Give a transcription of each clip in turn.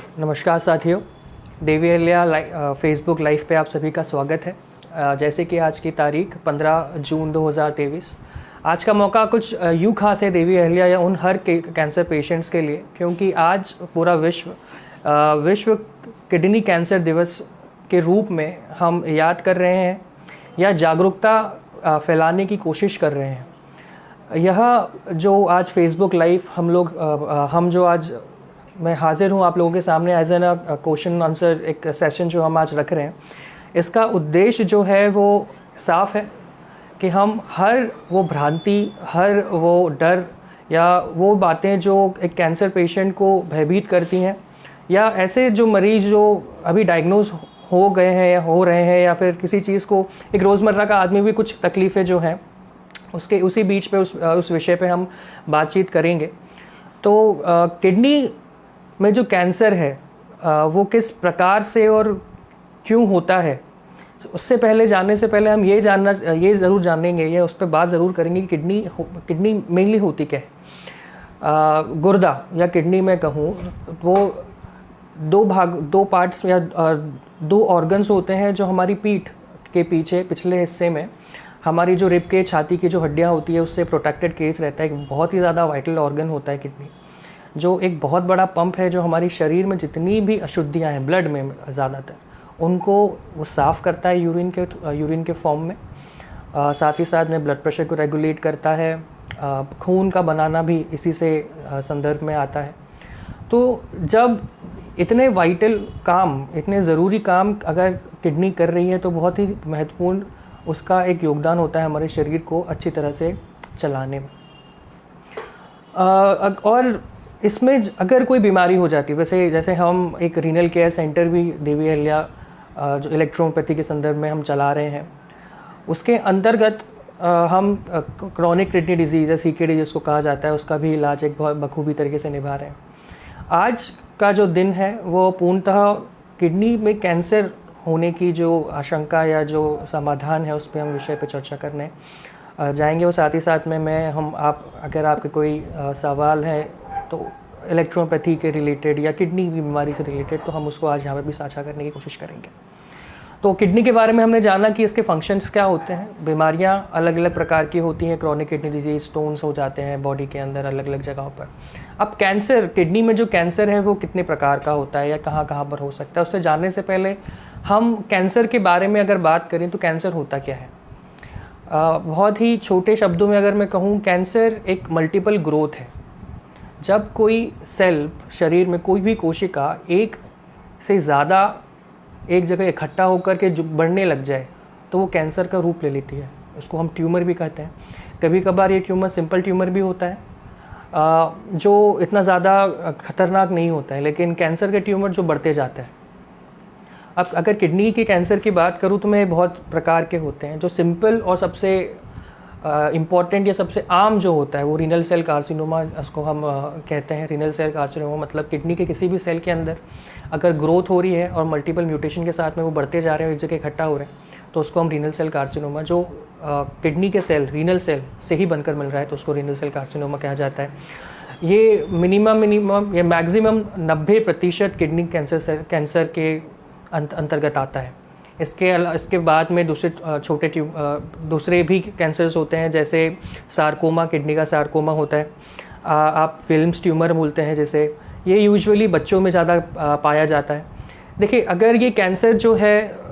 नमस्कार साथियों, Devi Ahilya Facebook live पे आप सभी का स्वागत है। जैसे कि आज की तारीख 15 जून 2023। आज का मौका कुछ यूँ खास है देवी अहिल्या या उन हर कैंसर पेशेंट्स के लिए, क्योंकि आज पूरा विश्व किडनी कैंसर दिवस के रूप में हम याद कर रहे हैं या जागरूकता फैलाने की कोशिश कर रहे हैं। यह जो आज फेसबुक लाइव हम जो आज मैं हाजिर हूँ आप लोगों के सामने एज एन क्वेश्चन आंसर एक सेशन जो हम आज रख रहे हैं, इसका उद्देश्य जो है वो साफ है कि हम हर वो भ्रांति, हर वो डर या वो बातें जो एक कैंसर पेशेंट को भयभीत करती हैं, या ऐसे जो मरीज़ जो अभी डायग्नोज हो गए हैं या हो रहे हैं, या फिर किसी चीज़ को एक रोज़मर्रा का आदमी भी कुछ तकलीफ़ें जो हैं उसके उसी बीच पे उस विषय पे हम बातचीत करेंगे। तो किडनी में जो कैंसर है वो किस प्रकार से और क्यों होता है, उससे पहले जानने से पहले हम ये ज़रूर जानेंगे या उस पर बात ज़रूर करेंगे कि किडनी मेनली होती क्या है। गुर्दा या किडनी में कहूँ वो दो पार्ट्स या दो ऑर्गन्स होते हैं जो हमारी पीठ के पीछे पिछले हिस्से में हमारी जो रिब के छाती की जो हड्डियाँ होती है उससे प्रोटेक्टेड केस रहता है। बहुत ही ज़्यादा वाइटल ऑर्गन होता है किडनी, जो एक बहुत बड़ा पंप है जो हमारी शरीर में जितनी भी अशुद्धियाँ हैं ब्लड में ज़्यादातर उनको वो साफ़ करता है यूरिन के फॉर्म में। साथ ही साथ में ब्लड प्रेशर को रेगुलेट करता है। खून का बनाना भी इसी से संदर्भ में आता है। तो जब इतने वाइटल काम, इतने ज़रूरी काम अगर किडनी कर रही है तो बहुत ही महत्वपूर्ण उसका एक योगदान होता है हमारे शरीर को अच्छी तरह से चलाने में। और इसमें अगर कोई बीमारी हो जाती है, जैसे हम एक रीनल केयर सेंटर भी देवी अहिल्या जो इलेक्ट्रोपैथी के संदर्भ में हम चला रहे हैं, उसके अंतर्गत हम क्रॉनिक किडनी डिजीज़ या CKD जिसको कहा जाता है उसका भी इलाज एक बहुत बखूबी तरीके से निभा रहे हैं। आज का जो दिन है वो पूर्णतः किडनी में कैंसर होने की जो आशंका या जो समाधान है उस पर हम विषय पर चर्चा करने जाएंगे। और साथ ही साथ में अगर आपके कोई सवाल है तो इलेक्ट्रोपैथी के रिलेटेड या किडनी की बीमारी से रिलेटेड, तो हम उसको आज यहाँ पे भी साझा करने की कोशिश करेंगे। तो किडनी के बारे में हमने जाना कि इसके फंक्शंस क्या होते हैं। बीमारियाँ अलग अलग प्रकार की होती हैं। क्रॉनिक किडनी डिजीज, स्टोन्स हो जाते हैं बॉडी के अंदर अलग अलग जगहों पर। अब कैंसर, किडनी में जो कैंसर है वो कितने प्रकार का होता है या कहाँ कहाँ पर हो सकता है, उससे जानने से पहले हम कैंसर के बारे में अगर बात करें तो कैंसर होता क्या है। बहुत ही छोटे शब्दों में अगर मैं कहूँ, कैंसर एक मल्टीपल ग्रोथ है। जब कोई सेल शरीर में, कोई भी कोशिका एक से ज़्यादा एक जगह इकट्ठा होकर के जो बढ़ने लग जाए तो वो कैंसर का रूप ले लेती है। उसको हम ट्यूमर भी कहते हैं। कभी कभार ये ट्यूमर सिंपल ट्यूमर भी होता है जो इतना ज़्यादा खतरनाक नहीं होता है, लेकिन कैंसर के ट्यूमर जो बढ़ते जाता है। अब अगर किडनी के कैंसर की बात करूँ तो मैं बहुत प्रकार के होते हैं। जो सिंपल और सबसे इम्पॉर्टेंट या सबसे आम जो होता है वो रीनल सेल कार्सिनोमा, उसको हम कहते हैं। रीनल सेल कार्सिनोमा मतलब किडनी के किसी भी सेल के अंदर अगर ग्रोथ हो रही है और मल्टीपल म्यूटेशन के साथ में वो बढ़ते जा रहे हैं, एक जगह इकट्ठा हो रहे हैं, तो उसको हम रीनल सेल कार्सिनोमा, जो किडनी के सेल रीनल सेल से ही बनकर मिल रहा है तो उसको रीनल सेल कार्सिनोमा कहा जाता है। ये मिनिमम या मैक्सिमम 90% किडनी कैंसर के अंतर्गत आता है। इसके बाद में दूसरे भी कैंसर्स होते हैं, जैसे सार्कोमा, किडनी का सार्कोमा होता है। आप फिल्म्स ट्यूमर बोलते हैं, जैसे ये यूजुअली बच्चों में ज़्यादा पाया जाता है। देखिए, अगर ये कैंसर जो है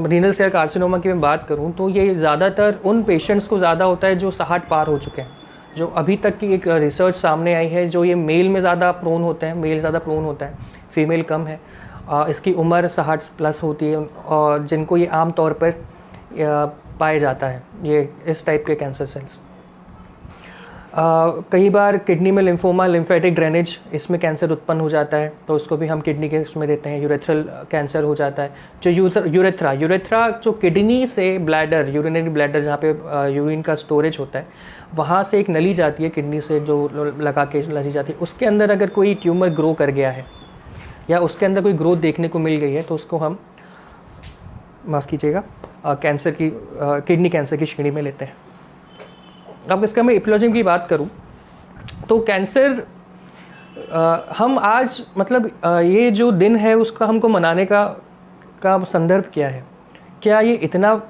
रीनल सेल कार्सिनोमा की मैं बात करूं तो ये ज़्यादातर उन पेशेंट्स को ज़्यादा होता है जो 60 पार हो चुके हैं। जो अभी तक की एक रिसर्च सामने आई है, जो ये मेल में ज़्यादा प्रोन होते हैं, मेल ज़्यादा प्रोन होता है, फीमेल कम है। इसकी उम्र 60 प्लस होती है और जिनको ये आम तौर पर पाए जाता है ये इस टाइप के कैंसर सेल्स। कई बार किडनी में लिम्फोमा, लिम्फेटिक ड्रेनेज, इसमें कैंसर उत्पन्न हो जाता है तो उसको भी हम किडनी के इसमें देते हैं। यूरेथ्रल कैंसर हो जाता है। जो यूरेथ्रा जो किडनी से ब्लैडर, यूरिनरी ब्लैडर जहाँ पे यूरिन का स्टोरेज होता है, वहाँ से एक नली जाती है किडनी से जो लगा के लगी जाती है। उसके अंदर अगर कोई ट्यूमर ग्रो कर गया है या उसके अंदर कोई ग्रोथ देखने को मिल गई है तो उसको हम, माफ़ कीजिएगा, किडनी कैंसर की श्रेणी में लेते हैं। अब इसका मैं एपियोलॉजी की बात करूं तो कैंसर हम आज मतलब ये जो दिन है उसका हमको मनाने का संदर्भ क्या है? क्या ये इतना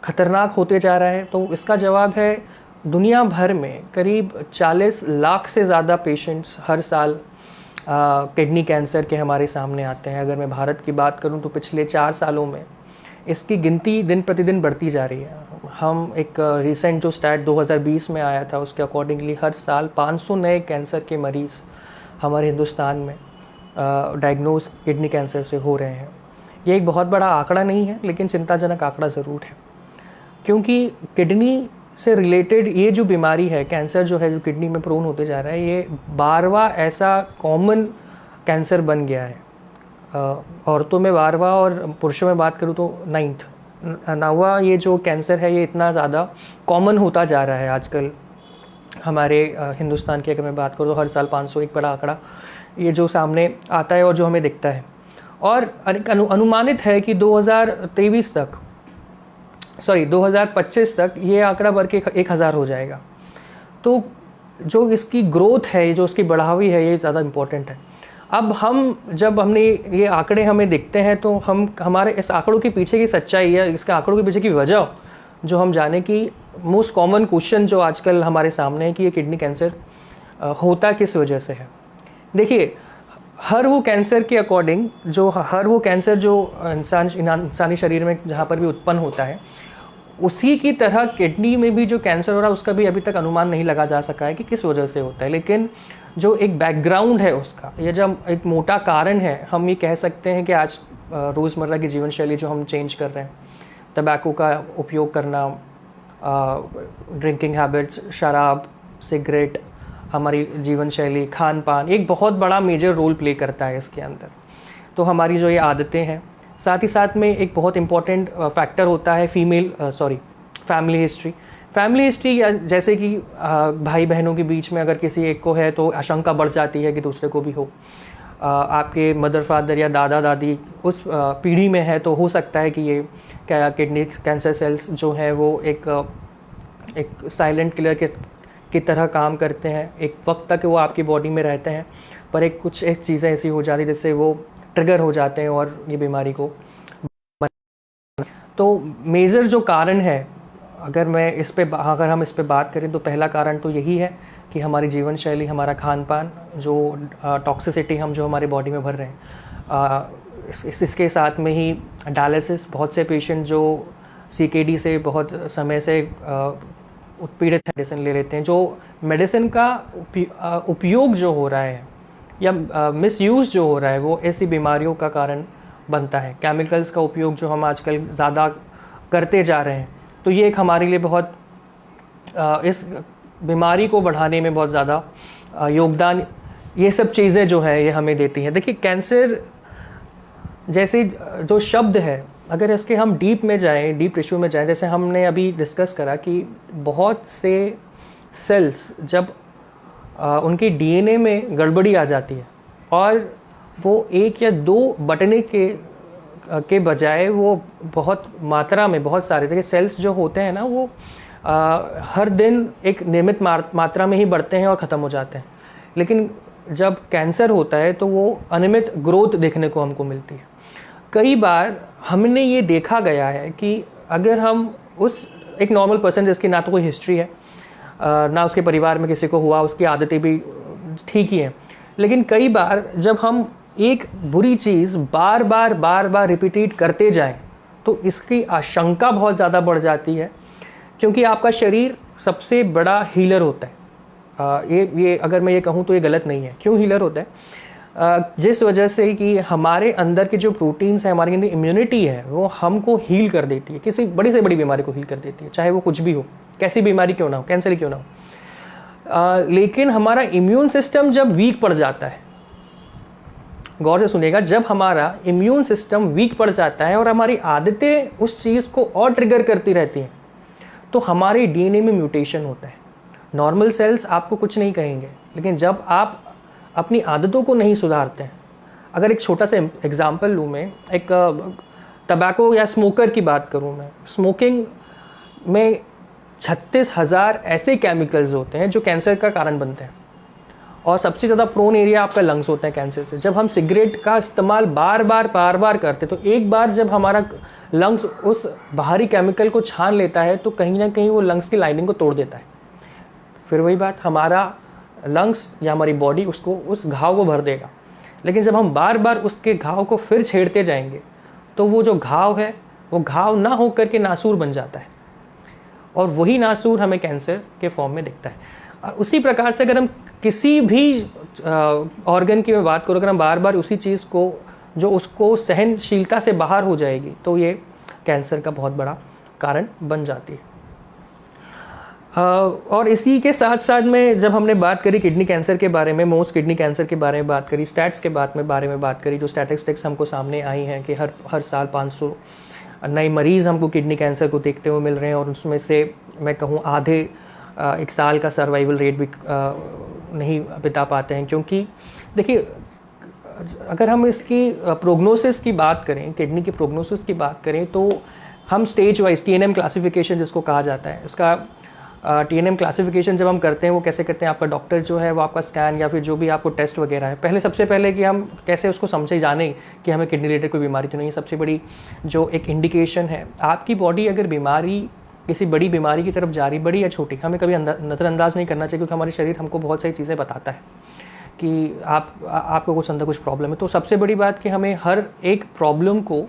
खतरनाक होते जा रहा है? तो इसका जवाब है, दुनिया भर में करीब 40 लाख से ज़्यादा पेशेंट्स हर साल किडनी कैंसर के हमारे सामने आते हैं। अगर मैं भारत की बात करूं तो पिछले 4 सालों में इसकी गिनती दिन प्रतिदिन बढ़ती जा रही है। हम एक रिसेंट जो स्टैट 2020 में आया था उसके अकॉर्डिंगली हर साल 500 नए कैंसर के मरीज़ हमारे हिंदुस्तान में डायग्नोज किडनी कैंसर से हो रहे हैं। ये एक बहुत बड़ा आंकड़ा नहीं है, लेकिन चिंताजनक आंकड़ा ज़रूर है, क्योंकि किडनी से रिलेटेड ये जो बीमारी है, कैंसर जो है जो किडनी में प्रोन होते जा रहा है, ये 12वां ऐसा कॉमन कैंसर बन गया है। औरतों में 12वां और पुरुषों में बात करूँ तो 9वां ये जो कैंसर है ये इतना ज़्यादा कॉमन होता जा रहा है आजकल हमारे हिंदुस्तान की। अगर मैं बात करूँ तो हर साल 500 एक बड़ा आंकड़ा ये जो सामने आता है और जो हमें दिखता है। और अनुमानित है कि 2025 तक ये आंकड़ा बढ़ के 1000 हो जाएगा। तो जो इसकी ग्रोथ है, जो इसकी बढ़ावी है, ये ज़्यादा इम्पोर्टेंट है। अब जब हमने ये आंकड़े हमें दिखते हैं तो हमारे इस आंकड़ों के पीछे की सच्चाई या इसके आंकड़ों के पीछे की वजह जो हम जाने की, मोस्ट कॉमन क्वेश्चन जो आजकल हमारे सामने है कि ये किडनी कैंसर होता किस वजह से है। देखिए, हर वो कैंसर के अकॉर्डिंग हर वो कैंसर जो इंसानी शरीर में जहाँ पर भी उत्पन्न होता है, उसी की तरह किडनी में भी जो कैंसर हो रहा है उसका भी अभी तक अनुमान नहीं लगा जा सका है कि किस वजह से होता है। लेकिन जो एक बैकग्राउंड है उसका, ये जब एक मोटा कारण है, हम ये कह सकते हैं कि आज रोज़मर्रा की जीवन शैली जो हम चेंज कर रहे हैं, तंबाकू का उपयोग करना, ड्रिंकिंग हैबिट्स, शराब, सिगरेट, हमारी जीवन शैली, खान पान एक बहुत बड़ा मेजर रोल प्ले करता है इसके अंदर। तो हमारी जो ये आदतें हैं, साथ ही साथ में एक बहुत इम्पॉर्टेंट फैक्टर होता है फैमिली हिस्ट्री। फैमिली हिस्ट्री जैसे कि भाई बहनों के बीच में अगर किसी एक को है तो आशंका बढ़ जाती है कि दूसरे को भी हो। आपके मदर फादर या दादा दादी उस पीढ़ी में है तो हो सकता है कि ये क्या किडनी कैंसर सेल्स जो हैं वो एक साइलेंट किलर की तरह काम करते हैं। एक वक्त तक वो आपकी बॉडी में रहते हैं, पर एक चीज़ें ऐसी हो जाती जिससे वो ट्रिगर हो जाते हैं और ये बीमारी को। तो मेजर जो कारण है, अगर हम इस पे बात करें तो पहला कारण तो यही है कि हमारी जीवन शैली, हमारा खान पान, जो टॉक्सिसिटी हम जो हमारे बॉडी में भर रहे हैं, इसके साथ में ही डायलिसिस। बहुत से पेशेंट जो CKD से बहुत समय से उत्पीड़ित मेडिसिन ले लेते हैं, जो मेडिसिन का उपयोग जो हो रहा है या मिसयूज़ जो हो रहा है, वो ऐसी बीमारियों का कारण बनता है। केमिकल्स का उपयोग जो हम आजकल ज़्यादा करते जा रहे हैं, तो ये एक हमारे लिए बहुत इस बीमारी को बढ़ाने में बहुत ज़्यादा योगदान ये सब चीज़ें जो है ये हमें देती हैं। देखिए, कैंसर जैसे जो शब्द है, अगर इसके हम डीप टिश्यू में जाएं, जैसे हमने अभी डिस्कस करा कि बहुत से सेल्स जब उनकी DNA में गड़बड़ी आ जाती है और वो 1 या 2 बटने के बजाय वो बहुत मात्रा में, बहुत सारे देखिए सेल्स जो होते हैं ना, वो हर दिन एक नियमित मात्रा में ही बढ़ते हैं और ख़त्म हो जाते हैं। लेकिन जब कैंसर होता है तो वो अनियमित ग्रोथ देखने को हमको मिलती है। कई बार हमने ये देखा गया है कि अगर हम एक नॉर्मल पर्सन जिसकी ना तो कोई हिस्ट्री है, ना उसके परिवार में किसी को हुआ, उसकी आदतें भी ठीक ही हैं, लेकिन कई बार जब हम एक बुरी चीज़ बार बार रिपीट करते जाएं तो इसकी आशंका बहुत ज़्यादा बढ़ जाती है, क्योंकि आपका शरीर सबसे बड़ा हीलर होता है। ये अगर मैं ये कहूँ तो ये गलत नहीं है। क्यों हीलर होता है? जिस वजह से कि हमारे अंदर के जो प्रोटीन्स हैं, हमारी अंदर इम्यूनिटी है, वो हमको हील कर देती है, किसी बड़ी से बड़ी बीमारी को हील कर देती है, चाहे वो कुछ भी हो, कैसी बीमारी क्यों ना हो, कैंसर ही क्यों ना हो। लेकिन हमारा इम्यून सिस्टम जब वीक पड़ जाता है, गौर से सुनिएगा, जब हमारा इम्यून सिस्टम वीक पड़ जाता है और हमारी आदतें उस चीज़ को और ट्रिगर करती रहती हैं, तो हमारे DNA में म्यूटेशन होता है। नॉर्मल सेल्स आपको कुछ नहीं कहेंगे, लेकिन जब आप अपनी आदतों को नहीं सुधारते हैं, अगर एक छोटा सा एग्जाम्पल लूँ मैं, एक टबैको या स्मोकर की बात करूँ मैं, स्मोकिंग में 36,000 ऐसे केमिकल्स होते हैं जो कैंसर का कारण बनते हैं। और सबसे ज़्यादा प्रोन एरिया आपका लंग्स होता है कैंसर से। जब हम सिगरेट का इस्तेमाल बार बार करते तो एक बार जब हमारा लंग्स उस बाहरी केमिकल को छान लेता है तो कहीं ना कहीं वो लंग्स की लाइनिंग को तोड़ देता है। फिर वही बात, हमारा लंग्स या हमारी बॉडी उसको उस घाव को भर देगा। लेकिन जब हम बार बार उसके घाव को फिर छेड़ते जाएंगे तो वो जो घाव है वो घाव ना हो करके नासूर बन जाता है, और वही नासूर हमें कैंसर के फॉर्म में दिखता है। और उसी प्रकार से अगर हम किसी भी ऑर्गन की मैं बात करूँ, अगर हम बार बार उसी चीज़ को जो उसको सहनशीलता से बाहर हो जाएगी तो ये कैंसर का बहुत बड़ा कारण बन जाती है। और इसी के साथ साथ में जब हमने बात करी किडनी कैंसर के बारे में, मोस्ट किडनी कैंसर के बारे में बात करी, स्टैट्स के बारे में बात करी, जो स्टैटिस्टिक्स हमको सामने आई हैं कि हर साल 500 नए मरीज़ हमको किडनी कैंसर को देखते हुए मिल रहे हैं, और उसमें से मैं कहूँ आधे एक साल का सर्वाइवल रेट भी नहीं बिता पाते हैं। क्योंकि देखिए, अगर हम इसकी प्रोग्नोसिस की बात करें, किडनी की प्रोग्नोसिस की बात करें, तो हम स्टेज वाइज TNM क्लासिफिकेशन जिसको कहा जाता है, इसका TNM क्लासिफिकेशन जब हम करते हैं वो कैसे करते हैं, आपका डॉक्टर जो है वो आपका स्कैन या फिर जो भी आपको टेस्ट वगैरह है, सबसे पहले कि हम कैसे उसको समझे जाने कि हमें किडनी रिलेटेड कोई बीमारी तो नहीं है। सबसे बड़ी जो एक इंडिकेशन है, आपकी बॉडी अगर बीमारी किसी बड़ी बीमारी की तरफ जा रही, बड़ी या छोटी, हमें कभी नज़रअंदाज नहीं करना चाहिए, क्योंकि हमारे शरीर हमको बहुत सारी चीज़ें बताता है कि आपको कुछ अंदर कुछ प्रॉब्लम है। तो सबसे बड़ी बात कि हमें हर एक प्रॉब्लम को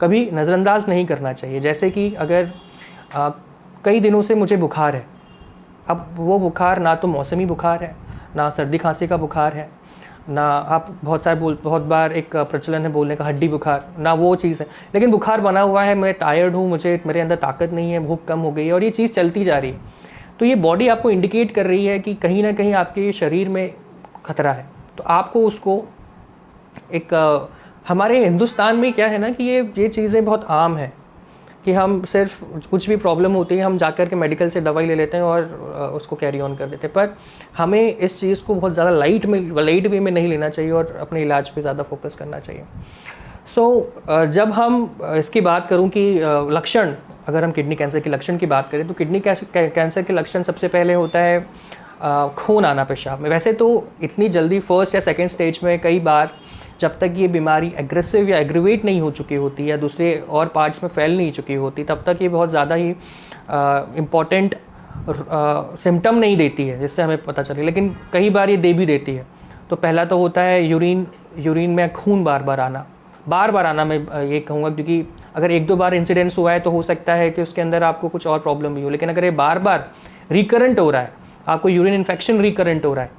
कभी नज़रअंदाज नहीं करना चाहिए। जैसे कि अगर कई दिनों से मुझे बुखार है, अब वो बुखार ना तो मौसमी बुखार है, ना सर्दी खांसी का बुखार है, ना आप बहुत बार एक प्रचलन है बोलने का हड्डी बुखार, ना वो चीज़ है, लेकिन बुखार बना हुआ है, मैं टायर्ड हूँ, मेरे अंदर ताकत नहीं है, भूख कम हो गई है, और ये चीज़ चलती जा रही है। तो ये बॉडी आपको इंडिकेट कर रही है कि कहीं ना कहीं आपके शरीर में खतरा है। तो आपको उसको हमारे हिंदुस्तान में क्या है ना कि ये चीज़ें बहुत आम है कि हम सिर्फ कुछ भी प्रॉब्लम होती है हम जाकर के मेडिकल से दवाई ले लेते हैं और उसको कैरी ऑन कर देते हैं। पर हमें इस चीज़ को बहुत ज़्यादा लाइट वे में नहीं लेना चाहिए और अपने इलाज पे ज़्यादा फोकस करना चाहिए। जब हम इसकी बात करूं कि लक्षण, अगर हम किडनी कैंसर के लक्षण की बात करें तो किडनी कैंसर के लक्षण सबसे पहले होता है खून आना पेशाब में। वैसे तो इतनी जल्दी फर्स्ट या सेकेंड स्टेज में कई बार जब तक ये बीमारी एग्रेसिव या एग्रीवेट नहीं हो चुकी होती या दूसरे और पार्ट्स में फैल नहीं चुकी होती, तब तक ये बहुत ज़्यादा ही इम्पॉर्टेंट सिम्टम नहीं देती है जिससे हमें पता चले, लेकिन कई बार ये दे भी देती है। तो पहला तो होता है यूरिन में खून बार बार आना। मैं ये कहूँगा क्योंकि अगर 1-2 बार इंसिडेंस हुआ है तो हो सकता है कि उसके अंदर आपको कुछ और प्रॉब्लम भी हो, लेकिन अगर ये बार बार रिकरेंट हो रहा है, आपको यूरिन इन्फेक्शन रिकरेंट हो रहा है,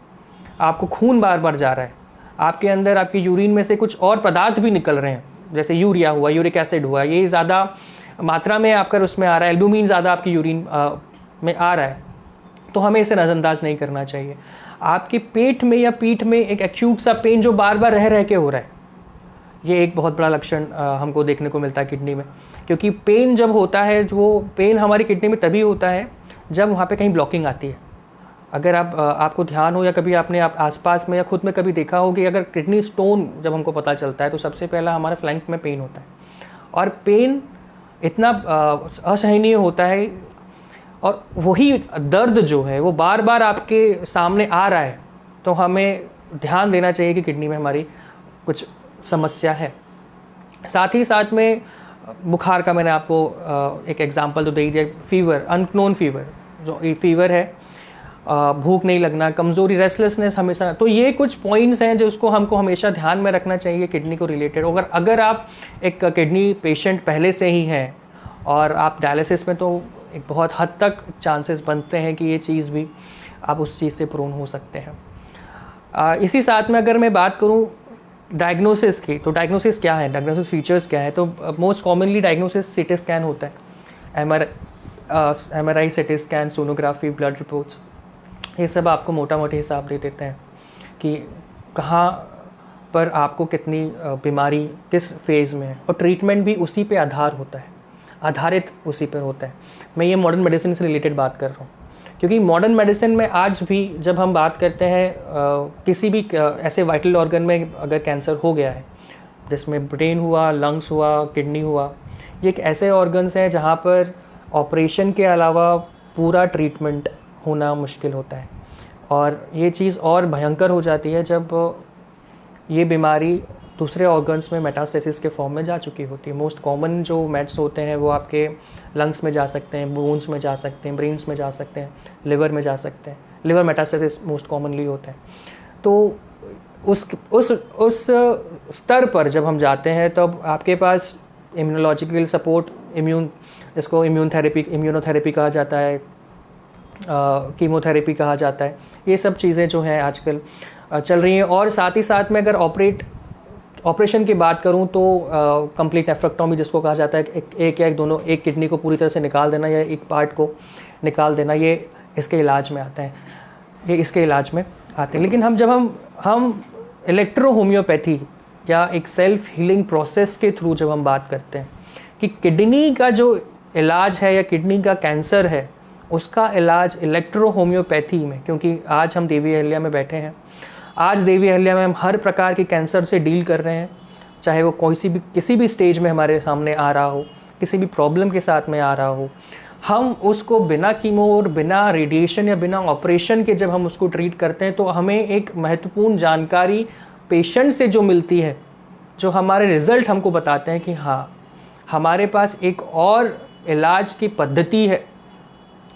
आपको खून बार बार जा रहा है, आपके अंदर आपकी यूरिन में से कुछ और पदार्थ भी निकल रहे हैं, जैसे यूरिया हुआ, यूरिक एसिड हुआ, ये ज़्यादा मात्रा में आपका उसमें आ रहा है, एल्ब्यूमिन ज़्यादा आपकी यूरिन में आ रहा है, तो हमें इसे नज़रअंदाज नहीं करना चाहिए। आपके पेट में या पीठ में एक एक्यूट सा पेन जो बार बार रह के हो रहा है, ये एक बहुत बड़ा लक्षण हमको देखने को मिलता है किडनी में। क्योंकि पेन जब होता है, वो पेन हमारी किडनी में तभी होता है जब वहाँ पे कहीं ब्लॉकिंग आती है। अगर आपको ध्यान हो या कभी आपने आसपास में या खुद में कभी देखा हो कि अगर किडनी स्टोन जब हमको पता चलता है तो सबसे पहला हमारा फ्लैंक में पेन होता है, और पेन इतना असहनीय होता है, और वही दर्द जो है वो बार बार आपके सामने आ रहा है, तो हमें ध्यान देना चाहिए कि किडनी में हमारी कुछ समस्या है। साथ ही साथ में बुखार का मैंने आपको एक एग्जांपल तो दे दिया। फीवर, अननोन फीवर, जो फीवर है, भूख नहीं लगना, कमज़ोरी, रेस्टलेसनेस हमेशा, तो ये कुछ पॉइंट्स हैं जो उसको हमको हमेशा ध्यान में रखना चाहिए किडनी को रिलेटेड। अगर आप एक किडनी पेशेंट पहले से ही हैं और आप डायलिसिस में, तो एक बहुत हद तक चांसेस बनते हैं कि ये चीज़ भी आप उस चीज़ से प्रोन हो सकते हैं। इसी साथ में अगर मैं बात करूँ डायग्नोसिस की, तो डायग्नोसिस क्या है, डायग्नोसिस फीचर्स क्या है, तो most commonly diagnosis CT scan होता है, MRI CT scan, sonography, blood reports, ये सब आपको मोटा मोटी हिसाब दे देते हैं कि कहाँ पर आपको कितनी बीमारी किस फेज़ में है, और ट्रीटमेंट भी उसी पे आधारित उसी पर होता है। मैं ये मॉडर्न मेडिसिन से रिलेटेड बात कर रहा हूँ, क्योंकि मॉडर्न मेडिसिन में आज भी जब हम बात करते हैं किसी भी ऐसे वाइटल ऑर्गन में अगर कैंसर हो गया है, जिसमें ब्रेन हुआ, लंग्स हुआ, किडनी हुआ, ये एक ऐसे ऑर्गन्स हैं जहाँ पर ऑपरेशन के अलावा पूरा ट्रीटमेंट होना मुश्किल होता है। और ये चीज़ और भयंकर हो जाती है जब ये बीमारी दूसरे ऑर्गन्स में मेटास्टेसिस के फॉर्म में जा चुकी होती है। मोस्ट कॉमन जो मेट्स होते हैं वो आपके लंग्स में जा सकते हैं, बोन्स में जा सकते हैं, ब्रेन्स में जा सकते हैं, लिवर में जा सकते हैं। लिवर मेटास्टेसिस मोस्ट कॉमनली होता है। तो उस स्तर पर जब हम जाते हैं तब आपके पास इम्यूनोलॉजिकल सपोर्ट, जिसको इम्यूनोथेरेपी कहा जाता है, कीमोथेरेपी कहा जाता है, ये सब चीज़ें जो हैं आजकल चल रही हैं। और साथ ही साथ में अगर ऑपरेशन की बात करूं तो कंप्लीट नेफ्रेक्टोमी जिसको कहा जाता है, एक किडनी को पूरी तरह से निकाल देना या एक पार्ट को निकाल देना, ये इसके इलाज में आता है, ये इसके इलाज में आते हैं। लेकिन जब हम इलेक्ट्रो होम्योपैथी या एक सेल्फ हीलिंग प्रोसेस के थ्रू जब हम बात करते हैं कि किडनी का जो इलाज है या किडनी का कैंसर है उसका इलाज इलेक्ट्रो होम्योपैथी में, क्योंकि आज हम देवी अहिल्या में बैठे हैं, आज देवी अहिल्या में हम हर प्रकार के कैंसर से डील कर रहे हैं, चाहे वो किसी भी स्टेज में हमारे सामने आ रहा हो, किसी भी प्रॉब्लम के साथ में आ रहा हो, हम उसको बिना कीमो और बिना रेडिएशन या बिना ऑपरेशन के जब हम उसको ट्रीट करते हैं तो हमें एक महत्वपूर्ण जानकारी पेशेंट से जो मिलती है, जो हमारे रिज़ल्ट हमको बताते हैं कि हाँ हमारे पास एक और इलाज की पद्धति है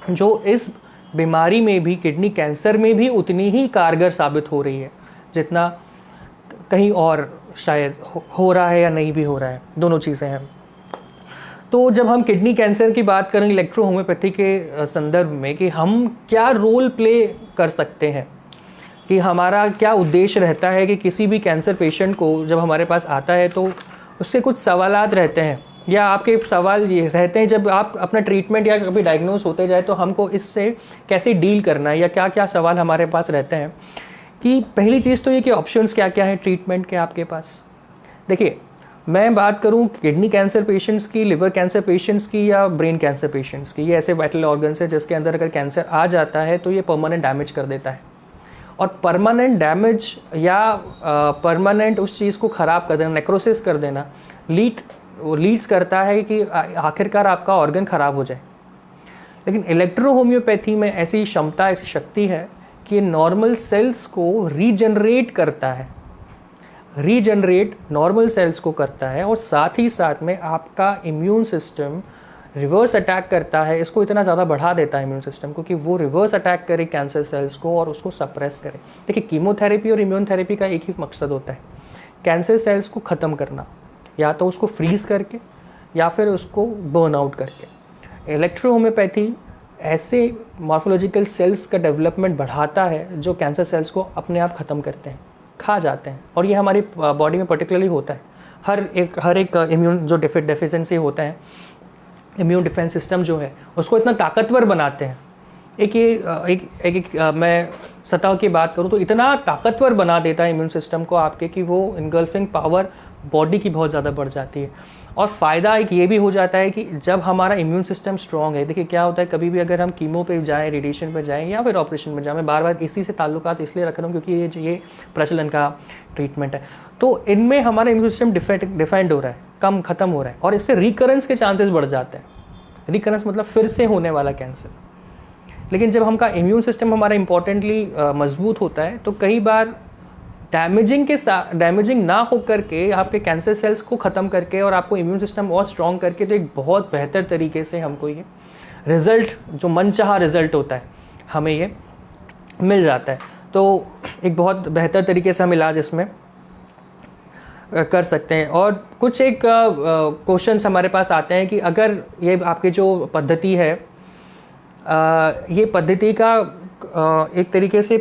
जो इस बीमारी में भी, किडनी कैंसर में भी उतनी ही कारगर साबित हो रही है जितना कहीं और शायद हो रहा है या नहीं भी हो रहा है, दोनों चीज़ें हैं। तो जब हम किडनी कैंसर की बात करें इलेक्ट्रो होम्योपैथी के संदर्भ में कि हम क्या रोल प्ले कर सकते हैं, कि हमारा क्या उद्देश्य रहता है कि किसी भी कैंसर पेशेंट को जब हमारे पास आता है तो उसके कुछ सवालात रहते हैं या आपके सवाल ये रहते हैं जब आप अपना ट्रीटमेंट या कभी डायग्नोस होते जाए तो हमको इससे कैसे डील करना है या क्या क्या सवाल हमारे पास रहते हैं। कि पहली चीज़ तो ये कि ऑप्शंस क्या क्या है ट्रीटमेंट के आपके पास। देखिए, मैं बात करूं किडनी कैंसर पेशेंट्स की, लिवर कैंसर पेशेंट्स की या ब्रेन कैंसर पेशेंट्स की, ये ऐसे वाइटल ऑर्गन्स है जिसके अंदर अगर कैंसर आ जाता है तो ये परमानेंट डैमेज कर देता है। और परमानेंट डैमेज या परमानेंट उस चीज़ को ख़राब कर देना, नेक्रोसिस कर देना, लीड्स करता है कि आखिरकार आपका ऑर्गन ख़राब हो जाए। लेकिन इलेक्ट्रो होम्योपैथी में ऐसी क्षमता, ऐसी शक्ति है कि नॉर्मल सेल्स को रीजनरेट करता है, रीजनरेट नॉर्मल सेल्स को करता है और साथ ही साथ में आपका इम्यून सिस्टम रिवर्स अटैक करता है। इसको इतना ज़्यादा बढ़ा देता है इम्यून सिस्टम को कि वो रिवर्स अटैक करे कैंसर सेल्स को और उसको सप्रेस करे। देखिए, कीमोथेरेपी और इम्यून थेरेपी का एक ही मकसद होता है, कैंसर सेल्स को ख़त्म करना, या तो उसको फ्रीज करके या फिर उसको बर्न आउट करके। इलेक्ट्रो होम्योपैथी ऐसे मॉर्फोलॉजिकल सेल्स का डेवलपमेंट बढ़ाता है जो कैंसर सेल्स को अपने आप ख़त्म करते हैं, खा जाते हैं। और ये हमारी बॉडी में पर्टिकुलरली होता है। हर एक इम्यून जो डेफिशिएंसी होता है, इम्यून डिफेंस सिस्टम जो है उसको इतना ताकतवर बनाते हैं। मैं सतह की बात करूँ तो इतना ताकतवर बना देता है इम्यून सिस्टम को आपके कि वो इनगल्फिंग पावर बॉडी की बहुत ज़्यादा बढ़ जाती है। और फ़ायदा एक ये भी हो जाता है कि जब हमारा इम्यून सिस्टम स्ट्रॉन्ग है, देखिए क्या होता है, कभी भी अगर हम कीमो पे जाएँ, रेडिएशन पे जाएँ या फिर ऑपरेशन में जाएँ, मैं बार बार इसी से ताल्लुकात इसलिए रख रहा हूँ क्योंकि ये प्रचलन का ट्रीटमेंट है, तो इनमें हमारा इम्यून सिस्टम डिफेंड हो रहा है, ख़त्म हो रहा है और इससे रिकरेंस के चांसेस बढ़ जाते हैं। रिकरेंस मतलब फिर से होने वाला कैंसर। लेकिन जब हमका इम्यून सिस्टम हमारा इंपॉर्टेंटली मजबूत होता है तो कई बार डैमेजिंग ना हो करके आपके कैंसर सेल्स को ख़त्म करके और आपको इम्यून सिस्टम और स्ट्रॉन्ग करके तो एक बहुत बेहतर तरीके से हमको ये रिज़ल्ट, जो मनचाहा रिज़ल्ट होता है, हमें ये मिल जाता है। तो एक बहुत बेहतर तरीके से हम इलाज इसमें कर सकते हैं। और कुछ एक क्वेश्चंस हमारे पास आते हैं कि अगर ये आपकी जो पद्धति है, ये पद्धति का एक तरीके से